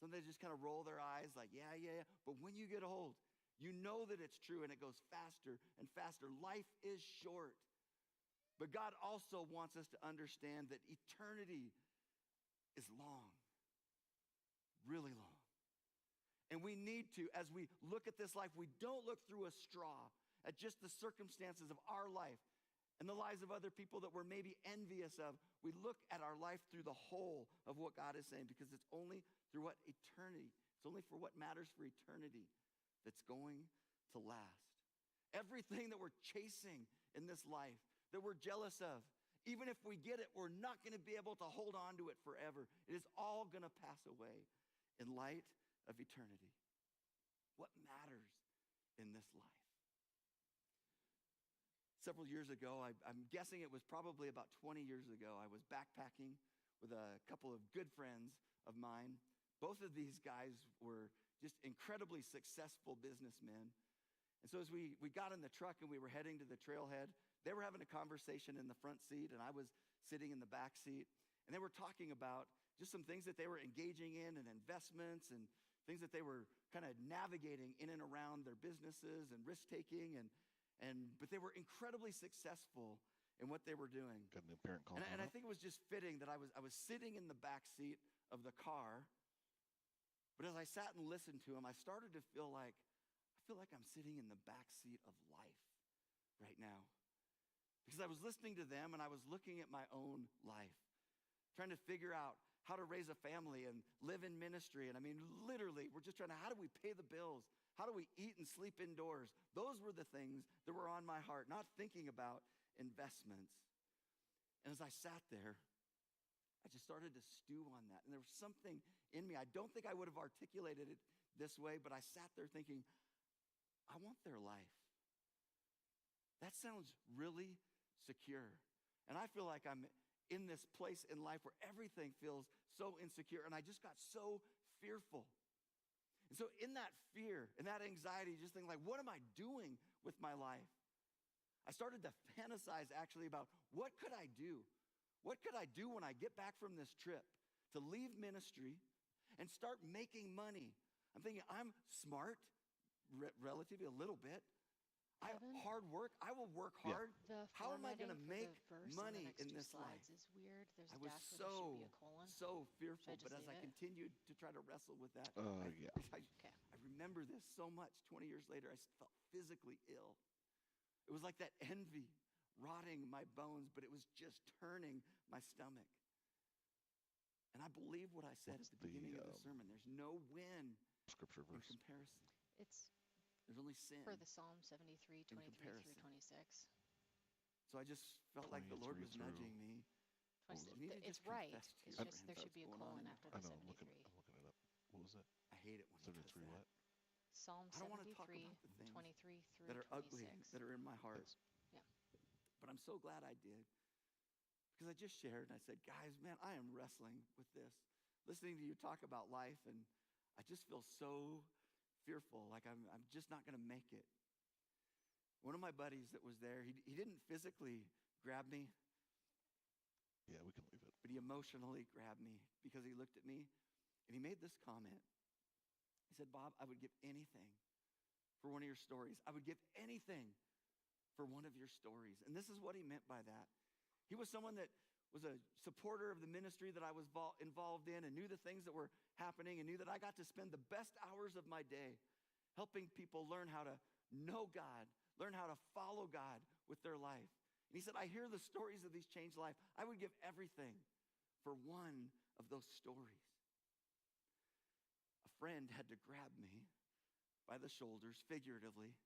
Some they just kind of roll their eyes like, yeah. But when you get old, you know that it's true and it goes faster and faster. Life is short. But God also wants us to understand that eternity is long, really long. And we need to, as we look at this life, we don't look through a straw at just the circumstances of our life and the lives of other people that we're maybe envious of. We look at our life through the whole of what God is saying, because it's only through what eternity, it's only for what matters for eternity that's going to last. Everything that we're chasing in this life, that we're jealous of, even if we get it, we're not going to be able to hold on to it forever. It is all going to pass away in light of eternity. What matters in this life? Several years ago, I'm guessing it was probably about 20 years ago, I was backpacking with a couple of good friends of mine. Both of these guys were just incredibly successful businessmen. And so as we got in the truck and we were heading to the trailhead, they were having a conversation in the front seat and I was sitting in the back seat. And they were talking about just some things that they were engaging in and investments and things that they were kind of navigating in and around their businesses and risk-taking. But they were incredibly successful in what they were doing. Got an apparent call. And I think it was just fitting that I was sitting in the back seat of the car. But as I sat and listened to him, I started to feel like I'm sitting in the back seat of life right now. Because I was listening to them and I was looking at my own life, trying to figure out how to raise a family and live in ministry. And I mean, literally, we're just trying to, how do we pay the bills? How do we eat and sleep indoors? Those were the things that were on my heart, not thinking about investments. And as I sat there, I just started to stew on that. And there was something in me. I don't think I would have articulated it this way, but I sat there thinking, I want their life. That sounds really secure. And I feel like I'm in this place in life where everything feels so insecure. And I just got so fearful. And so in that fear and that anxiety, just thinking like, what am I doing with my life? I started to fantasize actually about what could I do? What could I do when I get back from this trip to leave ministry and start making money? I'm thinking, I'm smart, relatively a little bit. Kevin? Hard work. I will work Yeah. hard. The How am I formatting gonna for make the verse money on the next in two this slides life? is weird. There's I a was dash where there should be a so, colon. so fearful. Should I But just as I leave it? continued to try to wrestle with that, Yeah. Okay. I remember this so much. 20 years later, I felt physically ill. It was like that envy rotting my bones, but it was just turning my stomach. And I believe what I said What's at the beginning the, of the sermon. There's no win Scripture in verse. comparison. It's There's only sin. for the Psalm 73, 23 through comparison. 26. So I just felt like the Lord was 23 nudging me. What was You it? need to It's just right. confess to It's your just friends there should what's be a going on colon in your after I the know. I'm looking 73. it up. What was it? I hate it when he does 73 that. what? Psalm I don't want to talk 73, about the things 23 through that are 26. ugly, that are in my heart. Yes. Yeah. But I'm so glad I did. Because I just shared and I said, guys, man, I am wrestling with this. Listening to you talk about life, and I just feel so fearful, like I'm just not going to make it. One of my buddies that was there, he didn't physically grab me, Yeah, we can leave it. but he emotionally grabbed me because he looked at me and he made this comment. He said, Bob, I would give anything for one of your stories. I would give anything for one of your stories. And this is what he meant by that. He was someone that was a supporter of the ministry that I was involved in and knew the things that were happening and knew that I got to spend the best hours of my day helping people learn how to know God, learn how to follow God with their life. And he said, I hear the stories of these changed lives. I would give everything for one of those stories. A friend had to grab me by the shoulders, figuratively,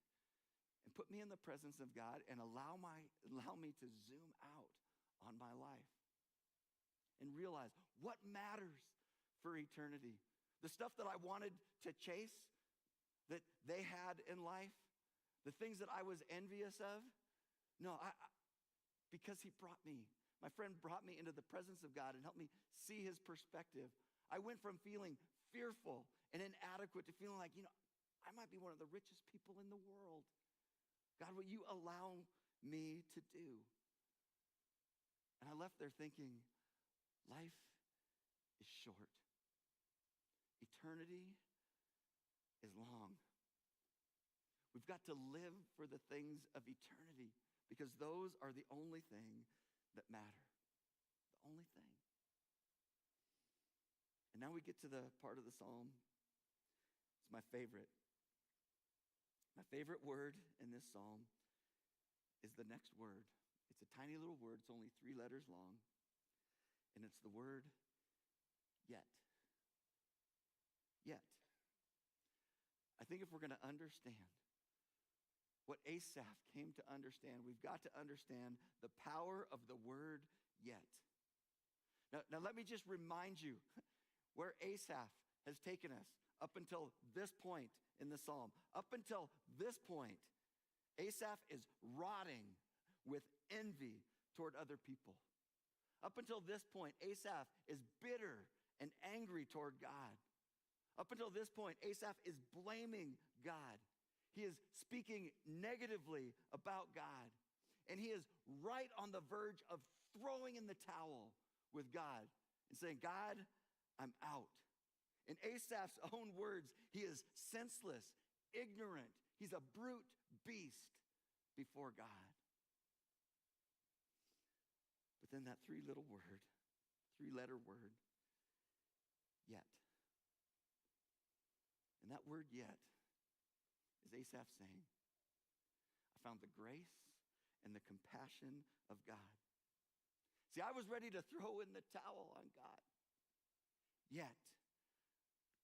and put me in the presence of God and allow me to zoom out on my life and realize what matters for eternity. The stuff that I wanted to chase, that they had in life, the things that I was envious of, no, because he brought me, my friend brought me into the presence of God and helped me see his perspective. I went from feeling fearful and inadequate to feeling like, I might be one of the richest people in the world. God, what you allow me to do? And I left there thinking, life is short. Eternity is long. We've got to live for the things of eternity because those are the only thing that matter. The only thing. And now we get to the part of the psalm. It's my favorite. My favorite word in this psalm is the next word. It's a tiny little word. It's only 3 letters long. And it's the word yet. Yet. I think if we're going to understand what Asaph came to understand, we've got to understand the power of the word yet. Now let me just remind you where Asaph has taken us up until this point in the psalm. Up until this point, Asaph is rotting with envy toward other people. Up until this point, Asaph is bitter and angry toward God. Up until this point, Asaph is blaming God. He is speaking negatively about God. And he is right on the verge of throwing in the towel with God and saying, God, I'm out. In Asaph's own words, he is senseless, ignorant. He's a brute beast before God. But then that 3-letter word, yet. And that word yet is Asaph saying, I found the grace and the compassion of God. See, I was ready to throw in the towel on God. Yet,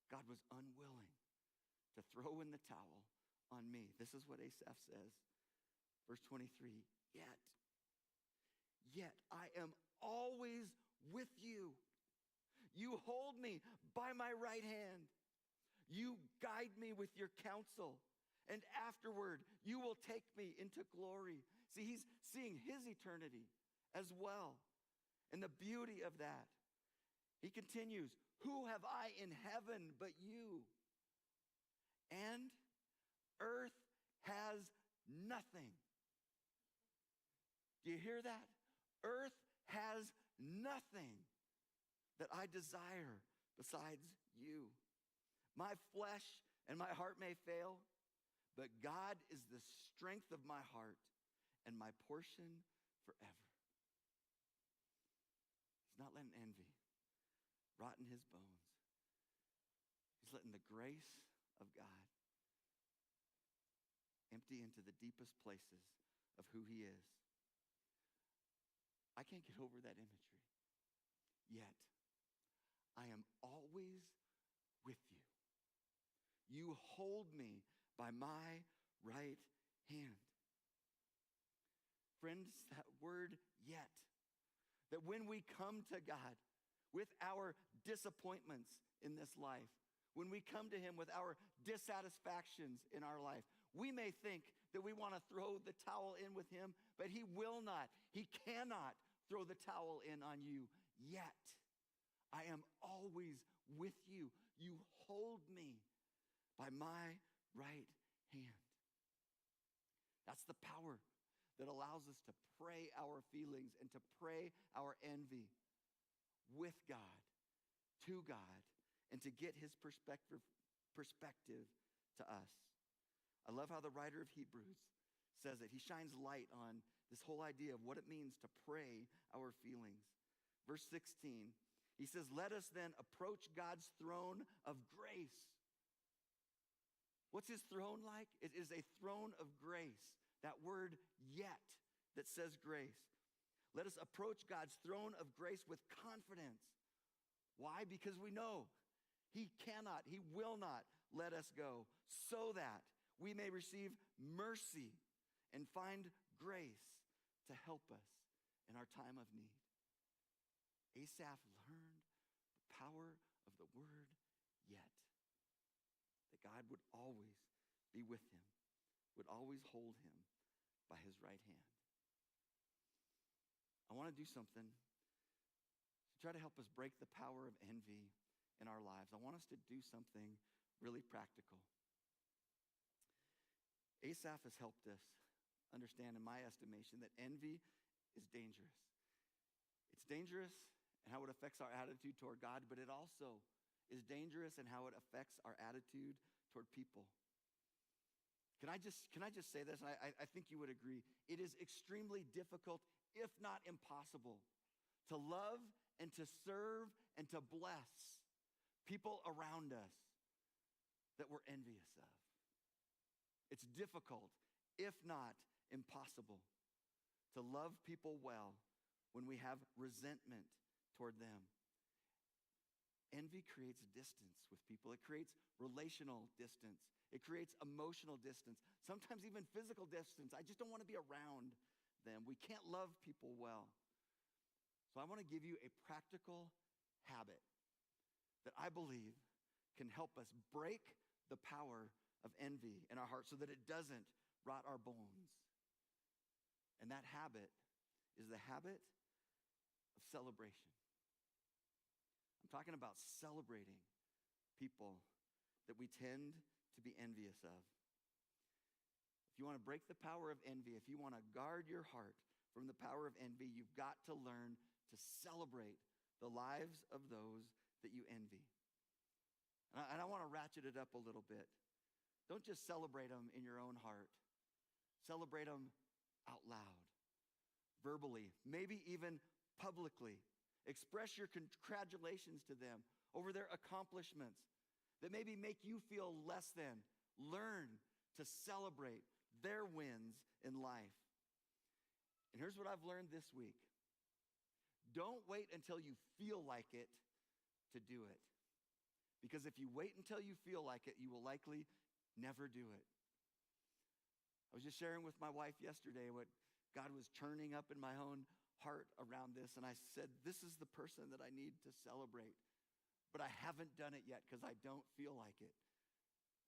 God was unwilling to throw in the towel on me. This is what Asaph says. Verse 23, yet I am always with you. You hold me by my right hand. You guide me with your counsel. And afterward, you will take me into glory. See, he's seeing his eternity as well. And the beauty of that. He continues, who have I in heaven but you? And earth has nothing. Do you hear that? Earth has nothing that I desire besides you. My flesh and my heart may fail, but God is the strength of my heart and my portion forever. He's not letting envy rot in his bones. He's letting the grace of God empty into the deepest places of who he is. I can't get over that imagery. Yet, I am always with you. You hold me by my right hand. Friends, that word yet, that when we come to God with our disappointments in this life, when we come to him with our dissatisfactions in our life, we may think that we want to throw the towel in with him, but he will not. He cannot throw the towel in on you yet. I am always with you. You hold me by my right hand. That's the power that allows us to pray our feelings and to pray our envy with God, to God, and to get his perspective to us. I love how the writer of Hebrews says it. He shines light on this whole idea of what it means to pray our feelings. Verse 16, he says, let us then approach God's throne of grace. What's his throne like? It is a throne of grace. That word yet that says grace. Let us approach God's throne of grace with confidence. Why? Because we know he cannot, he will not let us go, so that we may receive mercy and find grace to help us in our time of need. Asaph learned the power of the word yet. That God would always be with him, would always hold him by his right hand. I want to do something to try to help us break the power of envy in our lives. I want us to do something really practical. Asaph has helped us understand, in my estimation, that envy is dangerous. It's dangerous in how it affects our attitude toward God, but it also is dangerous in how it affects our attitude toward people. Can I just say this? And I think you would agree. It is extremely difficult, if not impossible, to love and to serve and to bless people around us that we're envious of. It's difficult, if not impossible, to love people well when we have resentment toward them. Envy creates distance with people. It creates relational distance. It creates emotional distance, sometimes even physical distance. I just don't want to be around them. We can't love people well. So I want to give you a practical habit that I believe can help us break the power of envy in our hearts so that it doesn't rot our bones. And that habit is the habit of celebration. I'm talking about celebrating people that we tend to be envious of. If you want to break the power of envy, if you want to guard your heart from the power of envy, you've got to learn to celebrate the lives of those that you envy. And I want to ratchet it up a little bit. Don't just celebrate them in your own heart. Celebrate them out loud, verbally, maybe even publicly. Express your congratulations to them over their accomplishments that maybe make you feel less than. Learn to celebrate their wins in life. And here's what I've learned this week. Don't wait until you feel like it to do it. Because if you wait until you feel like it, you will likely never do it. I was just sharing with my wife yesterday what God was churning up in my own heart around this, and I said, this is the person that I need to celebrate, but I haven't done it yet because I don't feel like it.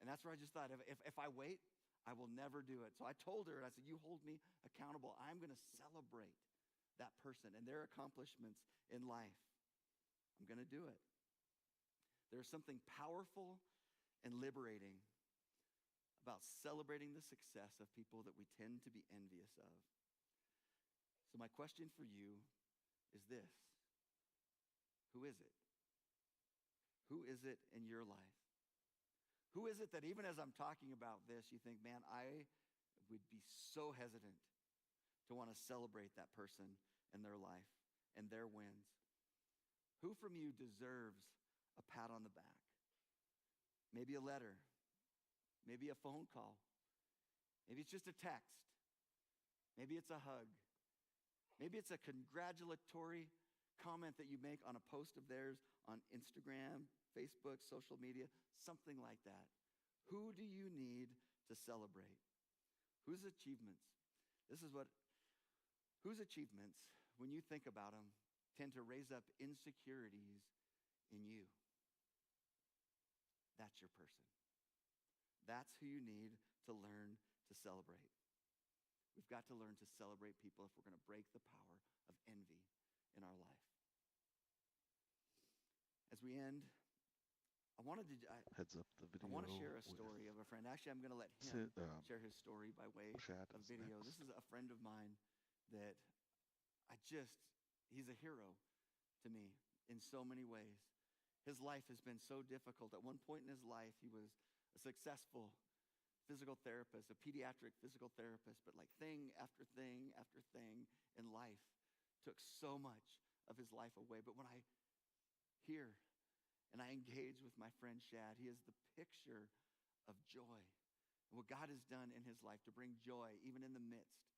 And that's where I just thought, if I wait, I will never do it. So I told her, and I said, you hold me accountable. I'm going to celebrate that person and their accomplishments in life. I'm going to do it. There's something powerful and liberating about celebrating the success of people that we tend to be envious of. So my question for you is this. Who is it? Who is it in your life? Who is it that even as I'm talking about this, you think, man, I would be so hesitant to want to celebrate that person and their life and their wins? Who from you deserves a pat on the back? Maybe a letter, maybe a phone call, maybe it's just a text, maybe it's a hug, maybe it's a congratulatory comment that you make on a post of theirs on Instagram, Facebook, social media, something like that. Who do you need to celebrate? Whose achievements? Whose achievements, when you think about them, tend to raise up insecurities in you? That's your person. That's who you need to learn to celebrate. We've got to learn to celebrate people if we're going to break the power of envy in our life. As we end, I wanted to Heads up the video. I want to share a story of a friend. Actually, I'm going to let him share his story by way of video. This is a friend of mine that he's a hero to me in so many ways. His life has been so difficult. At one point in his life, he was a successful physical therapist, a pediatric physical therapist, but like thing after thing after thing in life took so much of his life away. But when I hear and I engage with my friend Shad, he is the picture of joy and what God has done in his life to bring joy even in the midst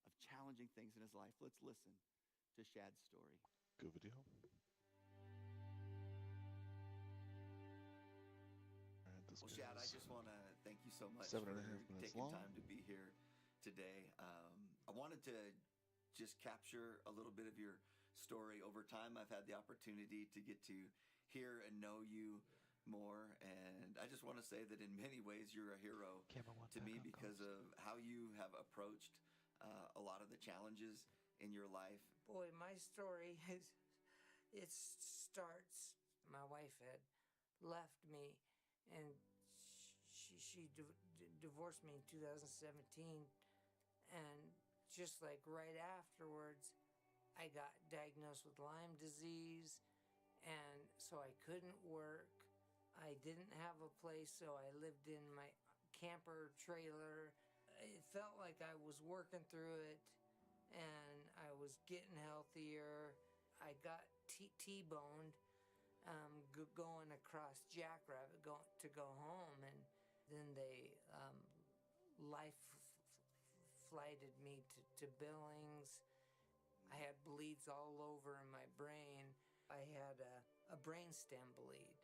of challenging things in his life. Let's listen to Shad's story. Go video. Well, Shad, I just want to thank you so much 7.5 for minutes taking long. time to be here today. I wanted to just capture a little bit of your story. Over time, I've had the opportunity to get to hear and know you more, and I just want to say that in many ways you're a hero to me because of how you have approached a lot of the challenges in your life. Boy, my story starts, my wife had left me, and she divorced me in 2017, and just like right afterwards, I got diagnosed with Lyme disease, and so I couldn't work. I didn't have a place, so I lived in my camper trailer. It felt like I was working through it, and I was getting healthier. I got T-boned going across Jackrabbit to go home, and then they flighted me to Billings. I had bleeds all over in my brain. I had a brainstem bleed.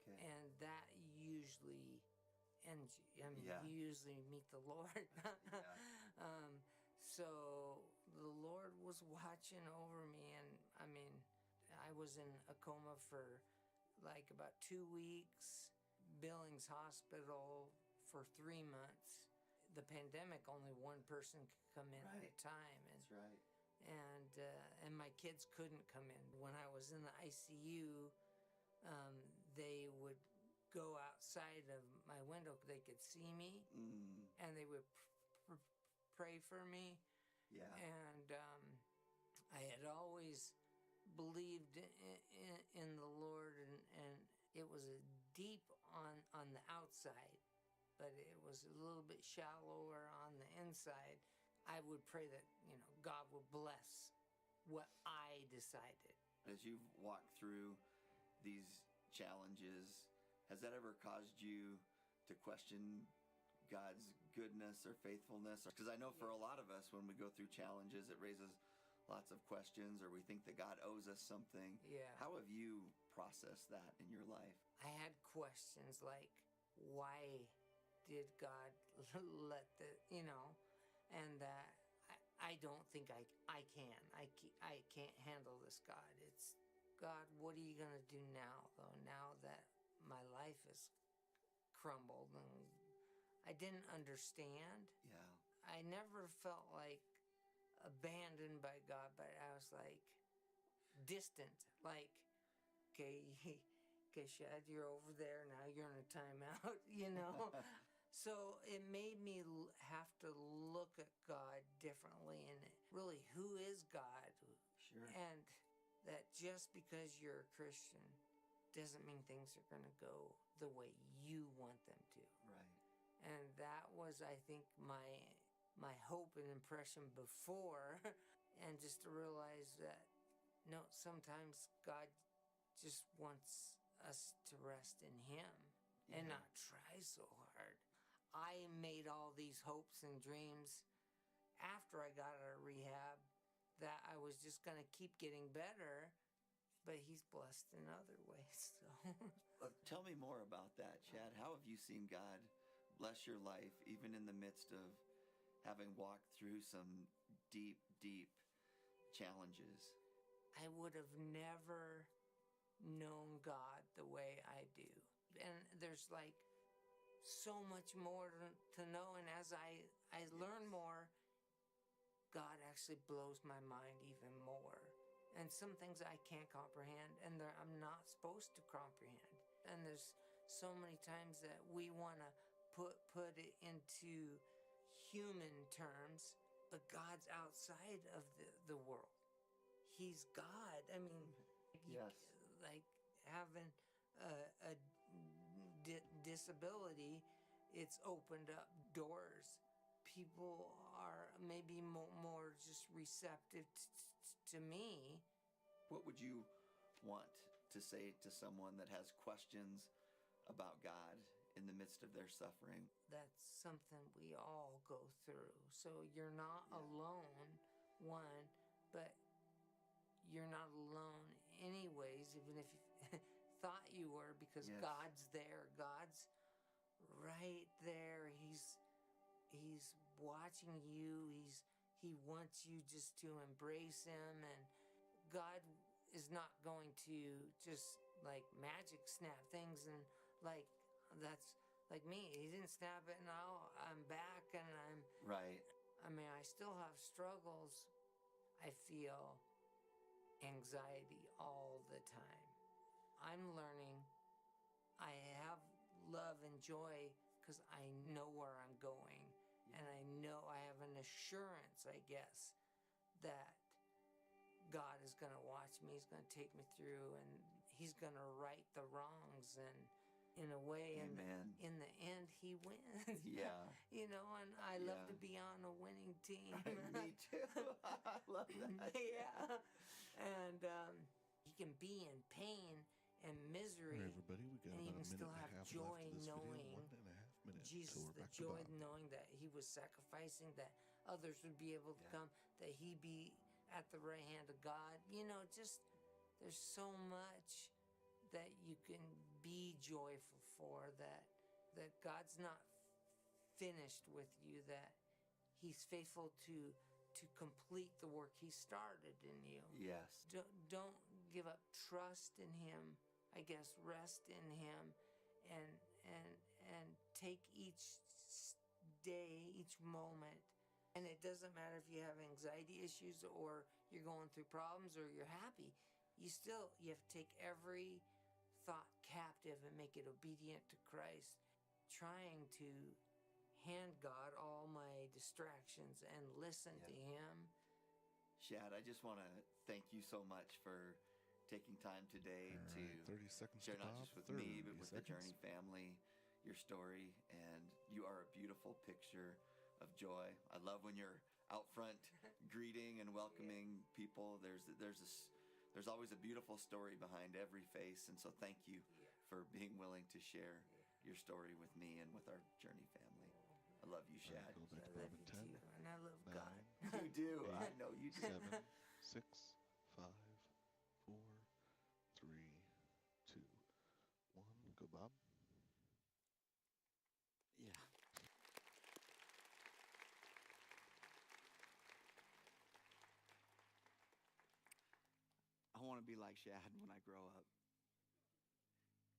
Okay. And that usually ends, you usually meet the Lord. So the Lord was watching over me, and I mean, I was in a coma for like about 2 weeks, Billings Hospital for 3 months. The pandemic, only one person could come in at a time. And, That's right. And my kids couldn't come in. When I was in the ICU, they would go outside of my window. They could see me, and they would pray for me. Yeah. And I had always believed in the Lord, and it was a deep on the outside, but it was a little bit shallower on the inside. I would pray that, God would bless what I decided. As you've walked through these challenges, has that ever caused you to question God's goodness or faithfulness? Because I know for a lot of us, when we go through challenges, it raises lots of questions, or we think that God owes us something. Yeah. How have you processed that in your life? I had questions like, why did God let and that I don't think I can. I can't handle this, God. It's, God, what are you going to do now, though, now that my life is crumbled? And I didn't understand. Yeah. I never felt like abandoned by God, but I was like distant, like, okay, Shad, you're over there, now you're in a timeout, So it made me have to look at God differently, and really, who is God? Sure. And that just because you're a Christian doesn't mean things are going to go the way you want them to. Right. And that was, I think, my hope and impression before, and just to realize that, no, sometimes God just wants us to rest in Him and not try so hard. I made all these hopes and dreams after I got out of rehab that I was just going to keep getting better, but He's blessed in other ways. So Tell me more about that, Chad. How have you seen God bless your life, even in the midst of having walked through some deep, deep challenges? I would have never known God the way I do. And there's like so much more to know. And as I learn more, God actually blows my mind even more. And some things I can't comprehend, and I'm not supposed to comprehend. And there's so many times that we want to put it into human terms, but God's outside of the world. He's God. I mean, Yes. Like having a disability, it's opened up doors. People are maybe more just receptive to me. What would you want to say to someone that has questions about God in the midst of their suffering? That's something we all go through. So you're not alone, one, but you're not alone anyways, even if you thought you were, because God's there. God's right there. He's watching you. He wants you just to embrace Him, and God is not going to just like magic snap things and like that's like me. He didn't snap it, and now I'm back, and I'm right. I mean, I still have struggles. I feel anxiety all the time. I'm learning. I have love and joy because I know where I'm going, and I know I have an assurance, I guess, that God is going to watch me. He's going to take me through, and He's going to right the wrongs, and in a way, in the end, He wins. Yeah. You know, and I love to be on a winning team. Me too. I love that. Yeah. And He can be in pain and misery, All right, everybody, we got and about He a can still minute have and a half joy left of this knowing video. 1.5 minutes. Jesus, so we're the back to joy Bob. knowing that He was sacrificing, that others would be able to come, that He be at the right hand of God. You know, just there's so much that you can be joyful for, that God's not finished with you, that He's faithful to complete the work He started in you. Yes. Don't give up trust in Him. I guess rest in Him, and take each day, each moment. And it doesn't matter if you have anxiety issues or you're going through problems or you're happy. You have to take every thought captive and make it obedient to Christ, trying to hand God all my distractions and listen to Him. Shad, I just want to thank you so much for taking time today All to right, 30 seconds share to not Bob. just with me, but 30 with the seconds. Journey family, your story, and you are a beautiful picture of joy. I love when you're out front greeting and welcoming people. There's always a beautiful story behind every face, and so thank you for being willing to share your story with me and with our Journey family. I love you, Shad. Go back to I Bob love in 10, you too, and I love 9, God. You do. I know you do. 7, 6, 5, 4, 3, 2, 1. Go, Bob. Yeah. I want to be like Shad when I grow up.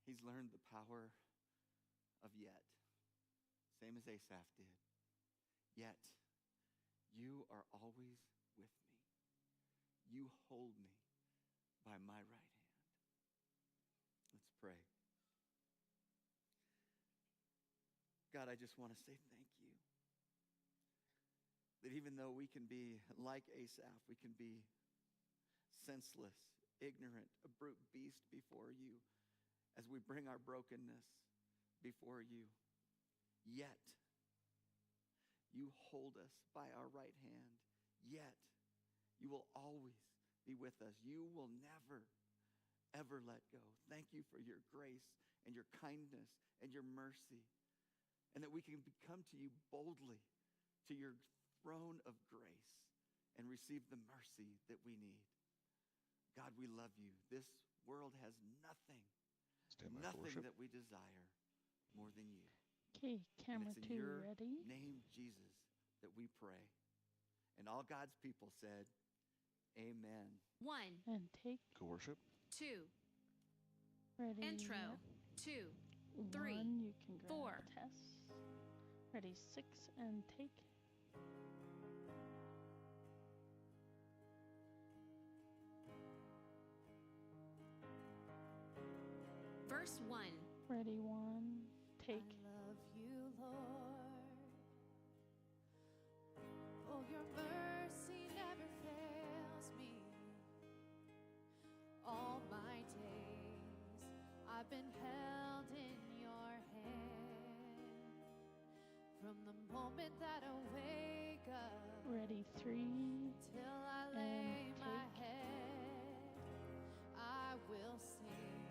He's learned the power of yet, same as Asaph did. Yet, you are always with me. You hold me by my right hand. Let's pray. God, I just want to say thank you. That even though we can be like Asaph, we can be senseless ignorant, a brute beast before you as we bring our brokenness before you. Yet, you hold us by our right hand. Yet, you will always be with us. You will never, ever let go. Thank you for your grace and your kindness and your mercy, and that we can come to you boldly to your throne of grace and receive the mercy that we need. God, we love you. This world has nothing that we desire more than you. Okay, camera And it's in 2 your ready. name, Jesus, that we pray. And all God's people said, amen. 1, And take. Go worship. 2, Ready. intro. 2, 3, 1, you can grab 4. Tess. Ready, 6, and take. Verse 1. Ready, 1, take. I love you, Lord. Oh, your mercy never fails me. All my days I've been held in your hand. From the moment that I wake up Ready, 3, till I lay and my take. head, I will sing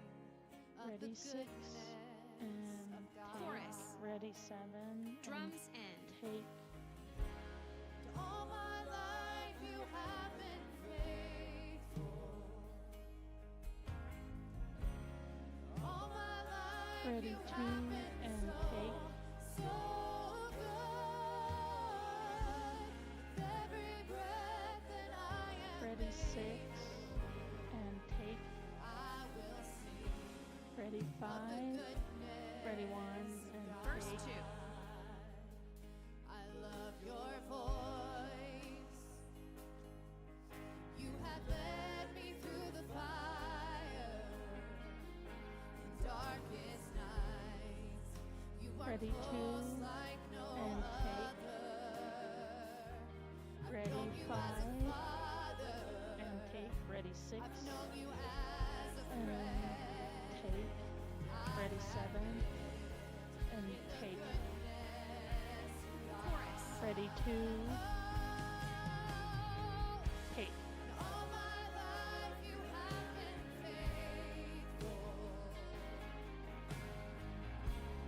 of Ready, the 6, goodness and of God. Chorus. Ready, 7, Drums and end. take. All my life you have been faithful. All my life Ready, you 2, have been and so, take. so good. With every breath that I am Ready, 6, able, and take. I will sing Ready, 5, of the goodness ready, 1, of and God. Verse take. 2. I love your voice. You have led me through the fire in darkest nights. You are Ready, 2, close like no and take. other. I've Ready, known you 5, as a father. and take. Ready, 6, I've known you as a and friend. take. I Ready, have 7, lived and in the take. goodness of God. Chorus. Ready, 2, Oh, take. all my life you have been faithful.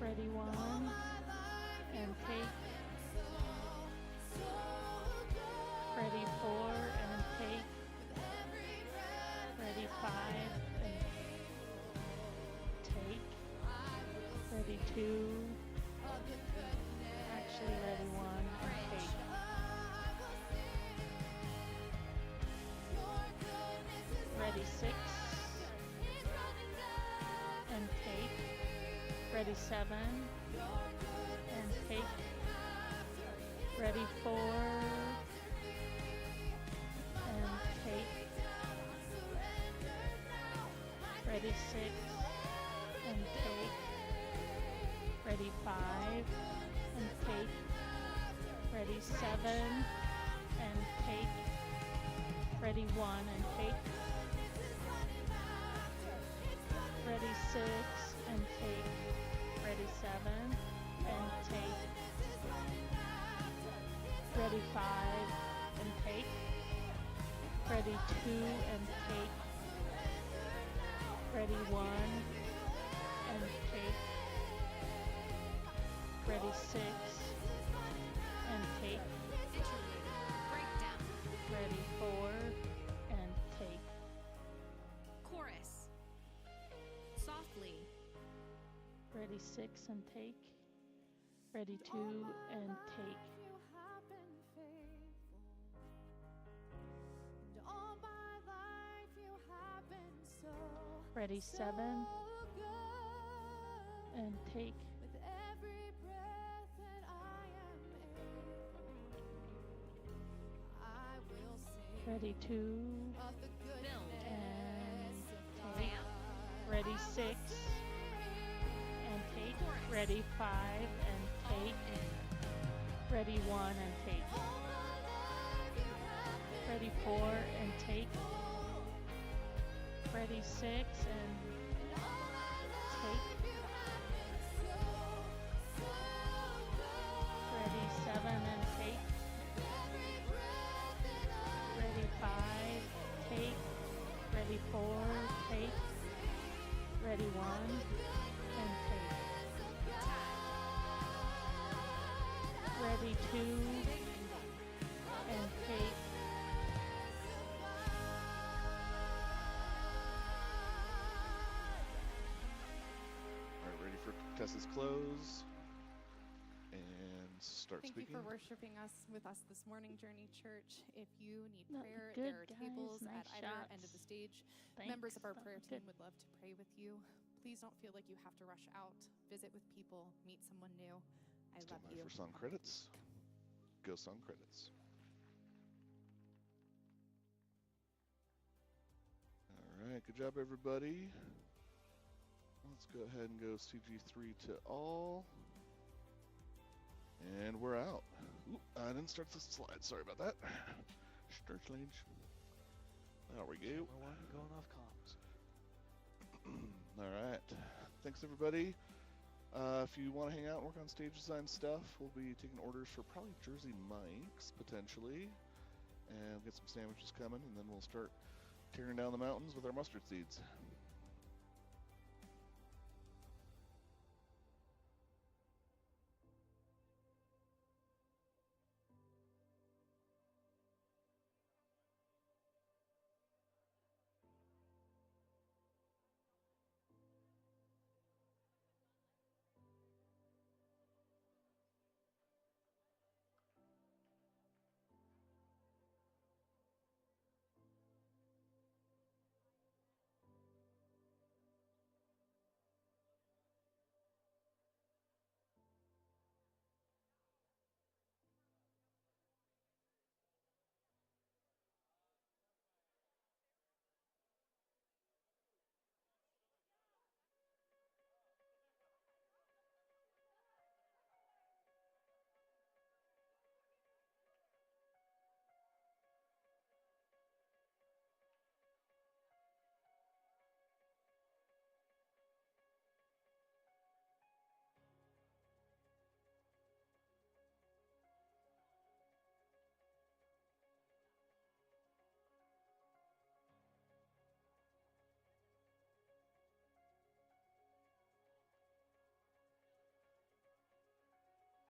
Ready, 1, All my life you and take. have been so, so good. Ready, 4, and take. With every breath Ready, that 5, I am and able, take. I will Ready, sing 2, of the goodness actually ready, 1, and Bridge. take. I will sing. Your goodness is Ready, 6, it's running after and take. me. Ready, 7, Your goodness and is take. running after, it's Ready, running 4, after me. My and life take. laid down, I surrender now. I Ready, give 6, you and take. everything. Ready, 5, and take. Ready, 7, and take. Ready, 1, and take. Ready, 6, and take. Ready, 7, and take. Ready, 5, and take. Ready, 2, and take. Ready, 1, and take. Ready, 6, and take. Interlude. Breakdown. Ready, 4, and take. Chorus. Softly. Ready, 6, and take. Ready, 2, and take. You have been faithful. And all my life you have been so, Ready, so 7, good. and take. With every breath that I am able, I will sing Ready, 2, of the goodness and of take. God. Ready, 6, and take. Ready, 5, and take. Ready, 1, and take. All my life you have been Ready, 4, and take. faithful. Ready 6 and take. Ready 7 and take. Ready 5, take. Ready 4, take. Ready 1 and take. Ready 2 and take. All right, ready for Tessa's close and start Thank speaking. you for worshiping with us this morning, Journey Church. If you need No, prayer, good, there are guys. tables Nice at either end of the shots. stage. Thanks. Members of our That prayer was team good. would love to pray with you. Please don't feel like you have to rush out, visit with people, meet someone new. I Stand love by you. for song credits. Go song credits. All right, good job, everybody. Let's go ahead and go CG3 to all. And we're out. Ooh, I didn't start the slide. Sorry about that. Start slide. There we go. Camera 1 going off comms. All right. Thanks, everybody. If you want to hang out and work on stage design stuff, we'll be taking orders for probably Jersey Mike's, potentially. And we'll get some sandwiches coming, and then we'll start tearing down the mountains with our mustard seeds.